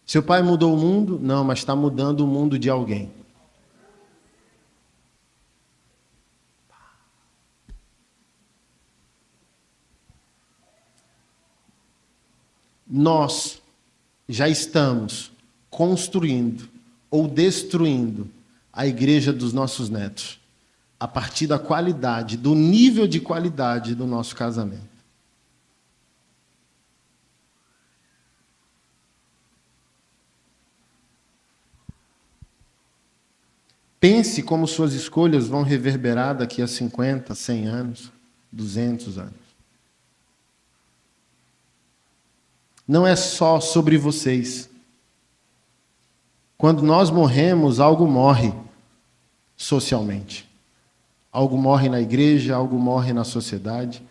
Seu pai mudou o mundo? Não, mas está mudando o mundo de alguém. Nós já estamos construindo ou destruindo a igreja dos nossos netos a partir da qualidade, do nível de qualidade do nosso casamento. Pense como suas escolhas vão reverberar daqui a 50, 100 anos, 200 anos. Não é só sobre vocês. Quando nós morremos, algo morre socialmente. Algo morre na igreja, algo morre na sociedade.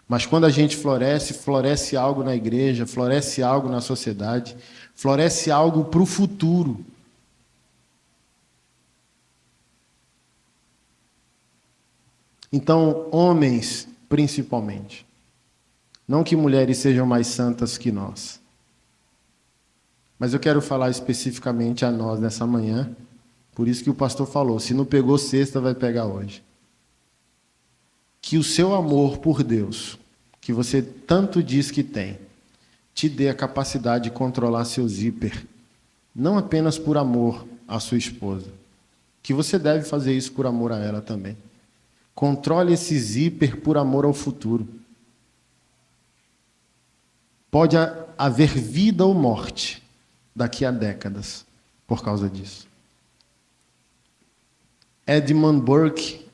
Mas quando a gente floresce, floresce algo na igreja, floresce algo na sociedade, floresce algo para o futuro. Então, homens, principalmente. Não que mulheres sejam mais santas que nós. Mas eu quero falar especificamente a nós nessa manhã. Por isso que o pastor falou, se não pegou sexta, vai pegar hoje. Que o seu amor por Deus, que você tanto diz que tem, te dê a capacidade de controlar seu zíper. Não apenas por amor à sua esposa. Que você deve fazer isso por amor a ela também. Controle esse zíper por amor ao futuro. Pode haver vida ou morte daqui a décadas por causa disso. Edmund Burke,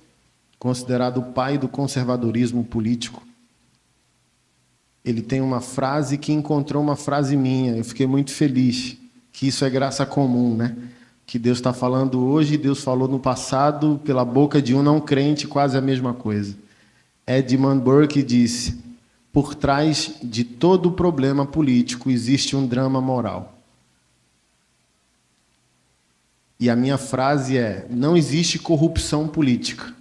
considerado o pai do conservadorismo político, ele tem uma frase que encontrou uma frase minha. Eu fiquei muito feliz que isso é graça comum, né? Que Deus está falando hoje e Deus falou no passado pela boca de um não crente, quase a mesma coisa. Edmund Burke disse: por trás de todo problema político existe um drama moral. E a minha frase é: não existe corrupção política,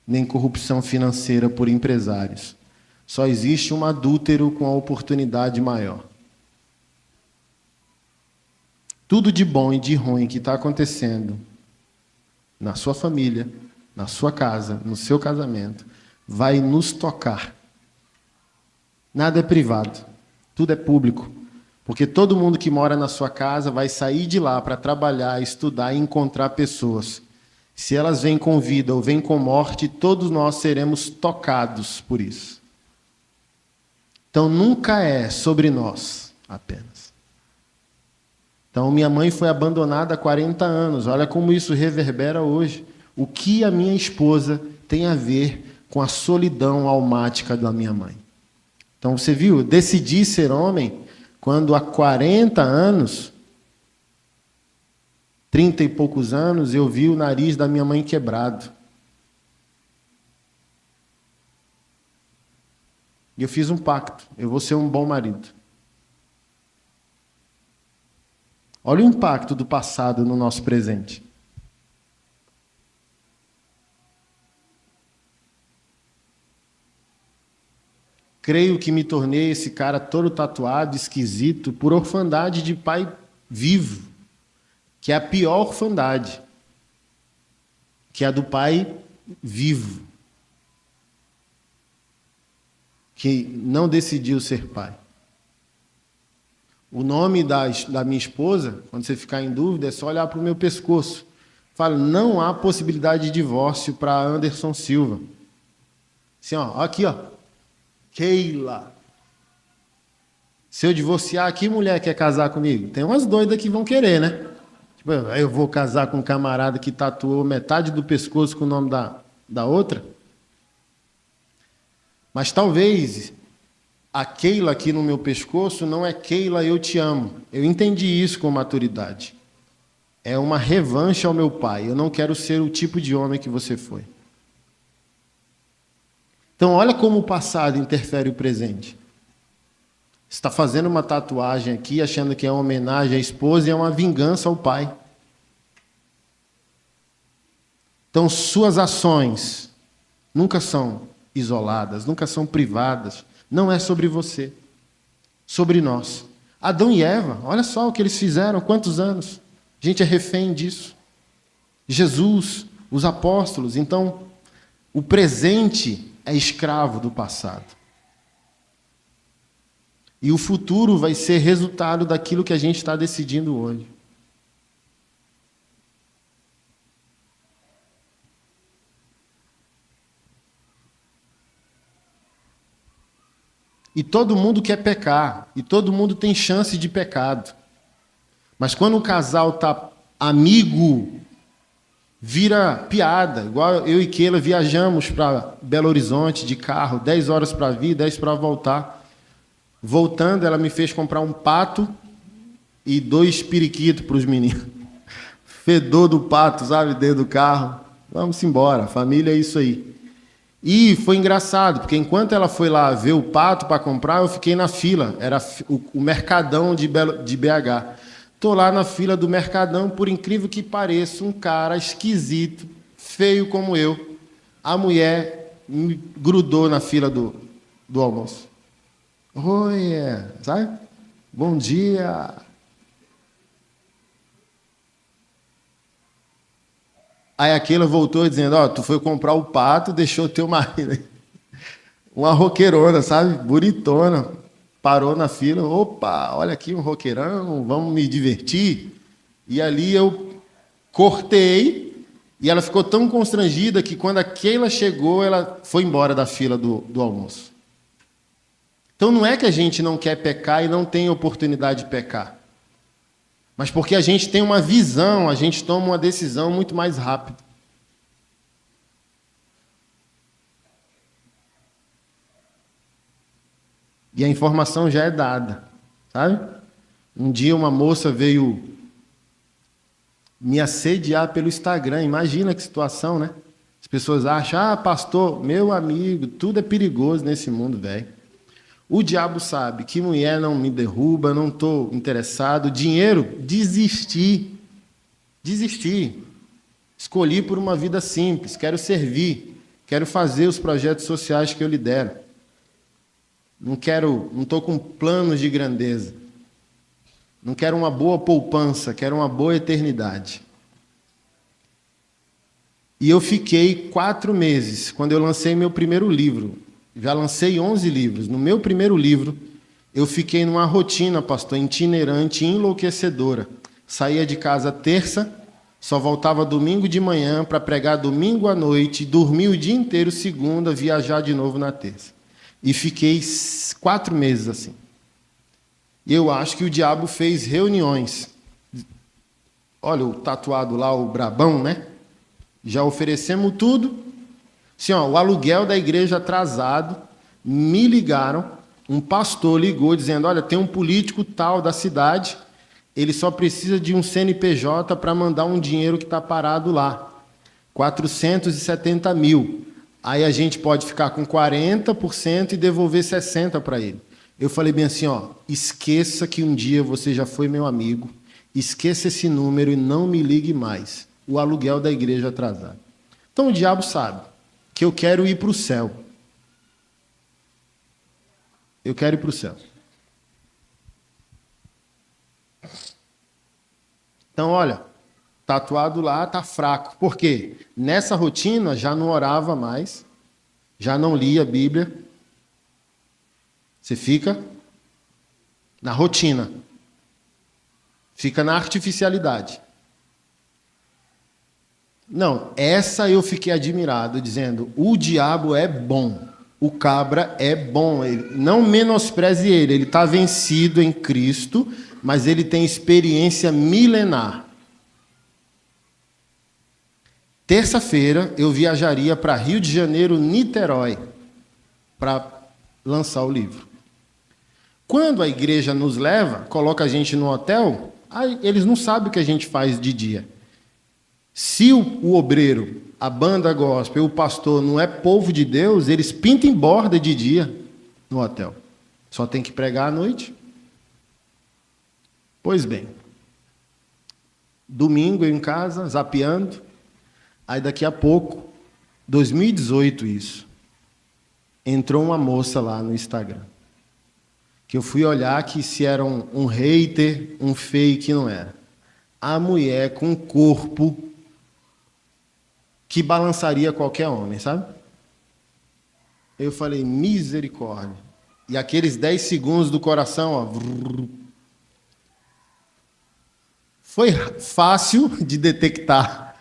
nem corrupção financeira por empresários. Só existe um adúltero com a oportunidade maior. Tudo de bom e de ruim que está acontecendo na sua família, na sua casa, no seu casamento, vai nos tocar. Nada é privado, tudo é público. Porque todo mundo que mora na sua casa vai sair de lá para trabalhar, estudar e encontrar pessoas. Se elas vêm com vida ou vêm com morte, todos nós seremos tocados por isso. Então nunca é sobre nós apenas. Então minha mãe foi abandonada há 40 anos. Olha como isso reverbera hoje. O que a minha esposa tem a ver com a solidão almática da minha mãe? Então você viu, decidi ser homem quando há 40 anos, 30 e poucos anos, eu vi o nariz da minha mãe quebrado. E eu fiz um pacto, eu vou ser um bom marido. Olha o impacto do passado no nosso presente. Creio que me tornei esse cara todo tatuado, esquisito, por orfandade de pai vivo, que é a pior orfandade, que é a do pai vivo, que não decidiu ser pai. O nome da minha esposa, quando você ficar em dúvida, é só olhar para o meu pescoço. Fala, não há possibilidade de divórcio para Anderson Silva. Assim, ó, aqui, ó. Keila. Se eu divorciar, que mulher quer casar comigo? Tem umas doidas que vão querer, né? Tipo, eu vou casar com um camarada que tatuou metade do pescoço com o nome da outra? Mas talvez a Keila aqui no meu pescoço não é Keila, eu te amo. Eu entendi isso com maturidade. É uma revanche ao meu pai. Eu não quero ser o tipo de homem que você foi. Então, olha como o passado interfere o presente. Você está fazendo uma tatuagem aqui, achando que é uma homenagem à esposa e é uma vingança ao pai. Então, suas ações nunca são isoladas, nunca são privadas. Não é sobre você, sobre nós. Adão e Eva, olha só o que eles fizeram, quantos anos. A gente é refém disso. Jesus, os apóstolos. Então, o presente é escravo do passado. E o futuro vai ser resultado daquilo que a gente está decidindo hoje. E todo mundo quer pecar, e todo mundo tem chance de pecado. Mas quando o casal está amigo, vira piada. Igual eu e Keila viajamos para Belo Horizonte de carro, 10 horas para vir, 10 para voltar. Voltando, ela me fez comprar um pato e 2 periquitos para os meninos. Fedor do pato, sabe, dentro do carro. Vamos embora, família é isso aí. E foi engraçado, porque enquanto ela foi lá ver o pato para comprar, eu fiquei na fila. Era o Mercadão de BH. Estou lá na fila do Mercadão, por incrível que pareça, um cara esquisito, feio como eu. A mulher me grudou na fila do almoço. Oi, sabe? Bom dia. Aí aquela voltou dizendo, ó, tu foi comprar o pato, deixou teu marido. Uma roqueirona, sabe? Bonitona. Parou na fila, opa, olha aqui um roqueirão, vamos me divertir. E ali eu cortei, e ela ficou tão constrangida que quando a Keila chegou, ela foi embora da fila do almoço. Então não é que a gente não quer pecar e não tem oportunidade de pecar. Mas porque a gente tem uma visão, a gente toma uma decisão muito mais rápido. E a informação já é dada, sabe? Um dia uma moça veio me assediar pelo Instagram. Imagina que situação, né? As pessoas acham, pastor, meu amigo, tudo é perigoso nesse mundo, velho. O diabo sabe que mulher não me derruba, não estou interessado. Dinheiro, desisti. Escolhi por uma vida simples, quero servir, quero fazer os projetos sociais que eu lidero. Não estou com planos de grandeza. Não quero uma boa poupança, quero uma boa eternidade. E eu fiquei 4 meses, quando eu lancei meu primeiro livro. Já lancei 11 livros. No meu primeiro livro, eu fiquei numa rotina, pastor, itinerante, enlouquecedora. Saía de casa terça, só voltava domingo de manhã para pregar domingo à noite, dormir o dia inteiro segunda, viajar de novo na terça. E fiquei 4 meses assim. E eu acho que o diabo fez reuniões. Olha o tatuado lá, o brabão, né? Já oferecemos tudo. Assim, o aluguel da igreja atrasado, me ligaram, um pastor ligou dizendo, olha, tem um político tal da cidade, ele só precisa de um CNPJ para mandar um dinheiro que está parado lá, 470 mil. Aí a gente pode ficar com 40% e devolver 60% para ele. Eu falei bem assim, esqueça que um dia você já foi meu amigo, esqueça esse número e não me ligue mais. O aluguel da igreja atrasado. Então o diabo sabe que eu quero ir para o céu. Eu quero ir para o céu. Então, olha, tatuado lá está fraco. Por quê? Nessa rotina já não orava mais, já não lia a Bíblia. Você fica na rotina. Fica na artificialidade. Não, essa eu fiquei admirado, dizendo, o diabo é bom, o cabra é bom, não menospreze ele está vencido em Cristo, mas ele tem experiência milenar. Terça-feira eu viajaria para Rio de Janeiro, Niterói, para lançar o livro. Quando a igreja nos leva, coloca a gente no hotel, aí eles não sabem o que a gente faz de dia. Se o obreiro, a banda gospel, o pastor não é povo de Deus, eles pintam em borda de dia no hotel. Só tem que pregar à noite. Pois bem, domingo eu em casa, zapeando, aí daqui a pouco, 2018 isso, entrou uma moça lá no Instagram, que eu fui olhar que se era um hater, um fake, não era. A mulher com corpo que balançaria qualquer homem, sabe? Eu falei, misericórdia. E aqueles 10 segundos do coração, foi fácil de detectar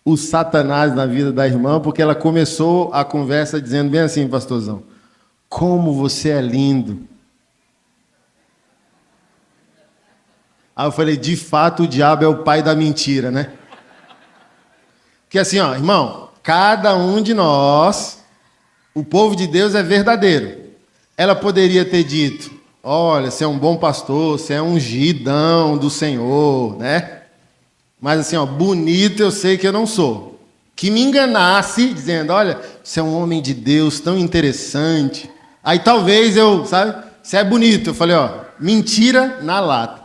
o Satanás na vida da irmã, porque ela começou a conversa dizendo bem assim, pastorzão, como você é lindo. Aí eu falei, de fato o diabo é o pai da mentira, né? Porque assim, irmão, cada um de nós, o povo de Deus é verdadeiro. Ela poderia ter dito, olha, você é um bom pastor, você é um ungidão do Senhor, né? Mas assim, bonito eu sei que eu não sou. Que me enganasse, dizendo, olha, você é um homem de Deus tão interessante. Aí talvez você é bonito. Eu falei, mentira na lata.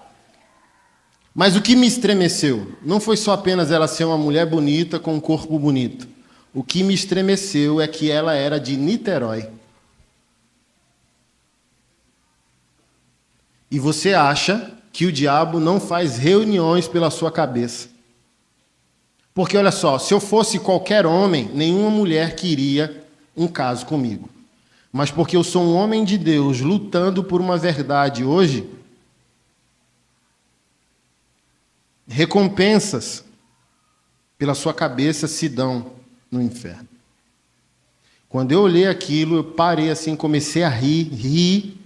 Mas o que me estremeceu não foi só apenas ela ser uma mulher bonita com um corpo bonito. O que me estremeceu é que ela era de Niterói. E você acha que o diabo não faz reuniões pela sua cabeça. Porque, olha só, se eu fosse qualquer homem, nenhuma mulher queria um caso comigo. Mas porque eu sou um homem de Deus lutando por uma verdade hoje, recompensas pela sua cabeça se dão no inferno. Quando eu olhei aquilo, eu parei assim, comecei a rir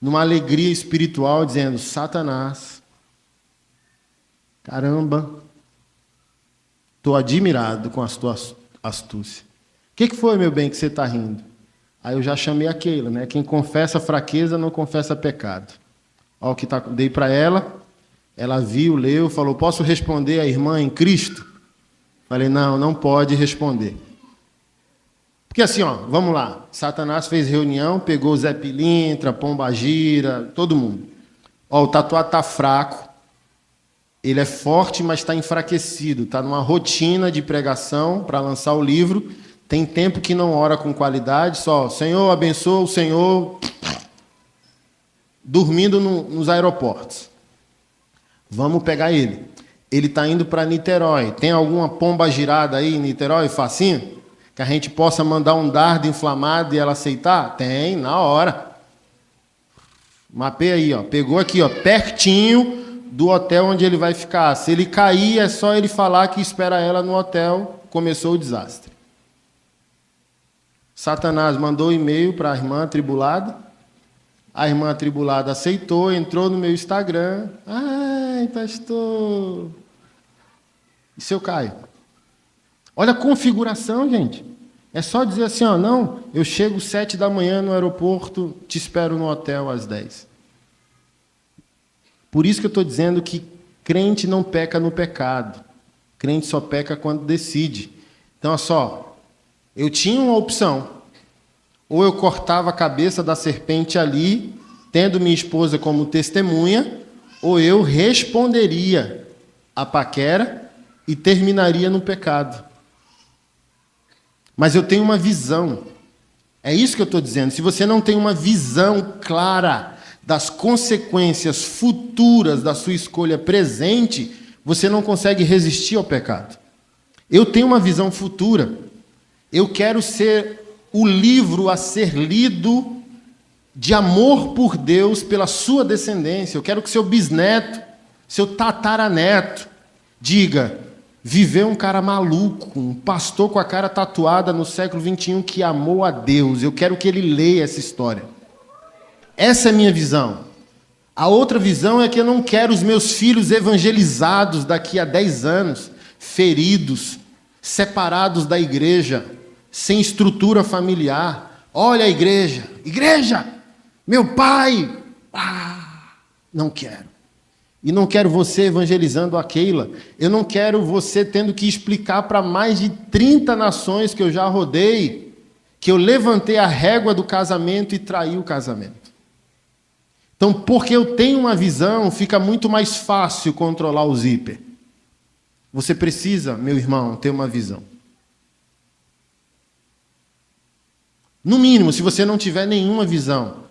numa alegria espiritual, dizendo, Satanás, caramba, estou admirado com a tua astúcia. O que foi, meu bem, que você está rindo? Aí eu já chamei a Keila, né? Quem confessa fraqueza não confessa pecado. Olha o que dei para ela. Ela viu, leu, falou, posso responder a irmã em Cristo? Falei, não pode responder. Porque assim, ó, vamos lá. Satanás fez reunião, pegou o Zé Pilintra, Pombagira, todo mundo. Ó, o tatuado tá fraco. Ele é forte, mas está enfraquecido. Está numa rotina de pregação para lançar o livro. Tem tempo que não ora com qualidade. Só, Senhor, abençoa o Senhor. Dormindo nos aeroportos. Vamos pegar ele. Ele está indo para Niterói. Tem alguma pomba girada aí em Niterói, facinho? Que a gente possa mandar um dardo inflamado e ela aceitar? Tem, na hora. Mapeia aí, ó. Pegou aqui, ó, pertinho do hotel onde ele vai ficar. Se ele cair, é só ele falar que espera ela no hotel. Começou o desastre. Satanás mandou e-mail para a irmã atribulada. A irmã atribulada aceitou, entrou no meu Instagram. Ai, pastor. E seu Caio? Olha a configuração, gente. É só dizer assim, ó, não, eu chego 7 da manhã no aeroporto, te espero no hotel às 10. Por isso que eu estou dizendo que crente não peca no pecado. Crente só peca quando decide. Então, olha só, eu tinha uma opção. Ou eu cortava a cabeça da serpente ali, tendo minha esposa como testemunha, ou eu responderia a paquera e terminaria no pecado. Mas eu tenho uma visão. É isso que eu estou dizendo. Se você não tem uma visão clara das consequências futuras da sua escolha presente, você não consegue resistir ao pecado. Eu tenho uma visão futura. Eu quero ser o livro a ser lido de amor por Deus pela sua descendência. Eu quero que seu bisneto, seu tataraneto, diga: viveu um cara maluco, um pastor com a cara tatuada no século XXI que amou a Deus. Eu quero que ele leia essa história. Essa é a minha visão. A outra visão é que eu não quero os meus filhos evangelizados daqui a 10 anos, feridos, separados da igreja, sem estrutura familiar. Olha a igreja, igreja, meu pai, não quero. E não quero você evangelizando a Keila. Eu não quero você tendo que explicar para mais de 30 nações que eu já rodei que eu levantei a régua do casamento e traí o casamento. Então, porque eu tenho uma visão, fica muito mais fácil controlar o zíper. Você precisa, meu irmão, ter uma visão. No mínimo, se você não tiver nenhuma visão,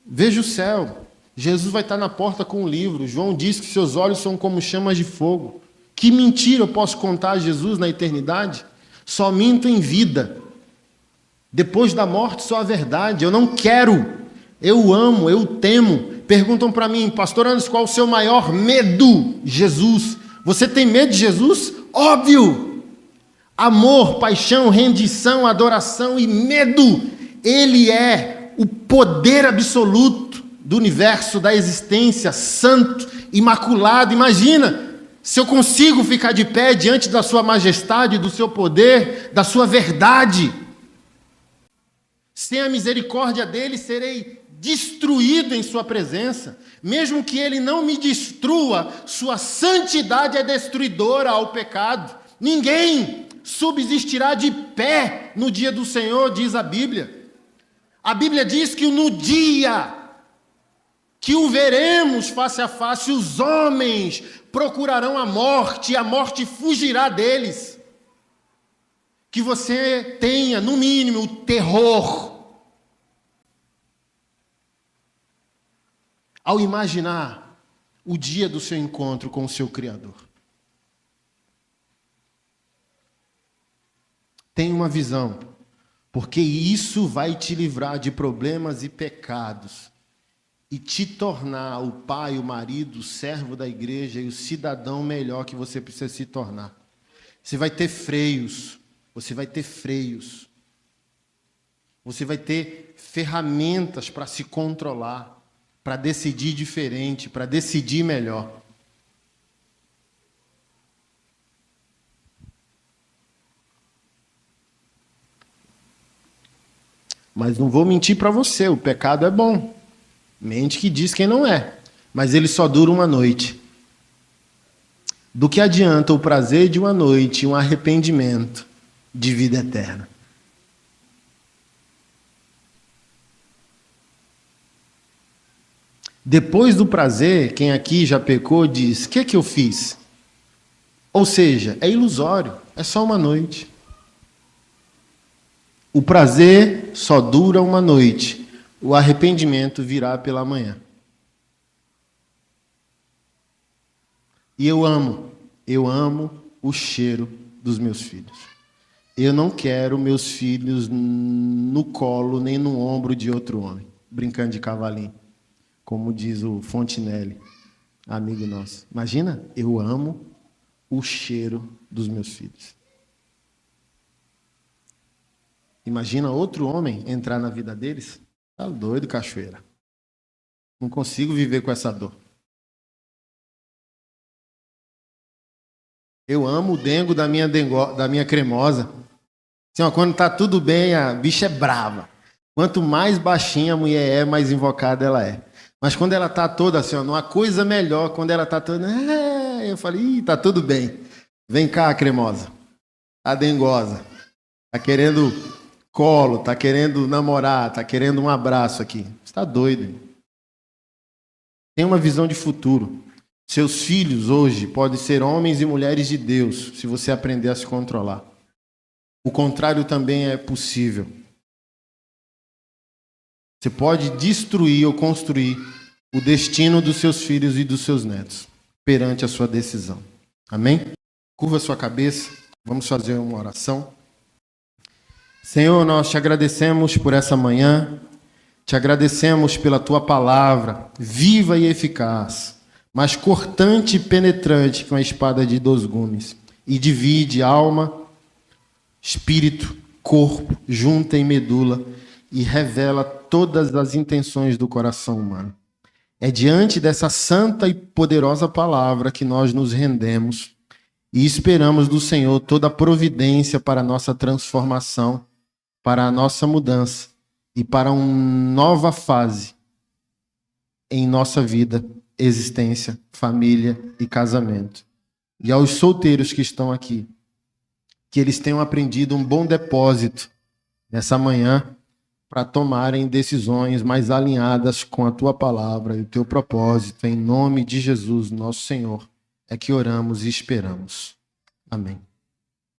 veja o céu. Jesus vai estar na porta com o livro. João diz que seus olhos são como chamas de fogo. Que mentira eu posso contar a Jesus na eternidade? Só minto em vida. Depois da morte, só a verdade. Eu não quero. Eu amo, eu temo. Perguntam para mim, pastor Anderson, qual o seu maior medo? Jesus. Você tem medo de Jesus? Óbvio. Amor, paixão, rendição, adoração e medo. Ele é o poder absoluto do universo, da existência, santo, imaculado. Imagina, se eu consigo ficar de pé diante da sua majestade, do seu poder, da sua verdade. Sem a misericórdia dele, serei destruído em sua presença. Mesmo que ele não me destrua, sua santidade é destruidora ao pecado. Ninguém subsistirá de pé no dia do Senhor, diz a Bíblia. A Bíblia diz que no dia que o veremos face a face, os homens procurarão a morte, e a morte fugirá deles. Que você tenha, no mínimo, o terror ao imaginar o dia do seu encontro com o seu Criador. Tenha uma visão, porque isso vai te livrar de problemas e pecados e te tornar o pai, o marido, o servo da igreja e o cidadão melhor que você precisa se tornar. Você vai ter freios, você vai ter freios, você vai ter ferramentas para se controlar, para decidir diferente, para decidir melhor. Mas não vou mentir para você, o pecado é bom. Mente que diz quem não é, mas ele só dura uma noite. Do que adianta o prazer de uma noite e um arrependimento de vida eterna? Depois do prazer, quem aqui já pecou diz: o que é que eu fiz? Ou seja, é ilusório, é só uma noite. O prazer só dura uma noite, o arrependimento virá pela manhã. E eu amo o cheiro dos meus filhos. Eu não quero meus filhos no colo nem no ombro de outro homem, brincando de cavalinho, como diz o Fontinelli, amigo nosso. Imagina, eu amo o cheiro dos meus filhos. Imagina outro homem entrar na vida deles? Tá doido, cachoeira. Não consigo viver com essa dor. Eu amo o dengo da minha cremosa. Assim, ó, quando tá tudo bem, a bicha é brava. Quanto mais baixinha a mulher é, mais invocada ela é. Mas quando ela tá toda assim, ó, numa coisa melhor, quando ela tá toda... eu falei, tá tudo bem. Vem cá, cremosa. A dengosa. Tá querendo colo, tá querendo namorar, tá querendo um abraço aqui. Você tá doido. Hein? Tem uma visão de futuro. Seus filhos hoje podem ser homens e mulheres de Deus, se você aprender a se controlar. O contrário também é possível. Você pode destruir ou construir o destino dos seus filhos e dos seus netos perante a sua decisão. Amém? Curva sua cabeça, vamos fazer uma oração. Senhor, nós te agradecemos por essa manhã, te agradecemos pela tua palavra, viva e eficaz, mas cortante e penetrante com a espada de 2 gumes, e divide alma, espírito, corpo, junta em medula, e revela todas as intenções do coração humano. É diante dessa santa e poderosa palavra que nós nos rendemos e esperamos do Senhor toda a providência para a nossa transformação, para a nossa mudança e para uma nova fase em nossa vida, existência, família e casamento. E aos solteiros que estão aqui, que eles tenham aprendido um bom depósito nessa manhã para tomarem decisões mais alinhadas com a tua palavra e o teu propósito. Em nome de Jesus, nosso Senhor, é que oramos e esperamos. Amém.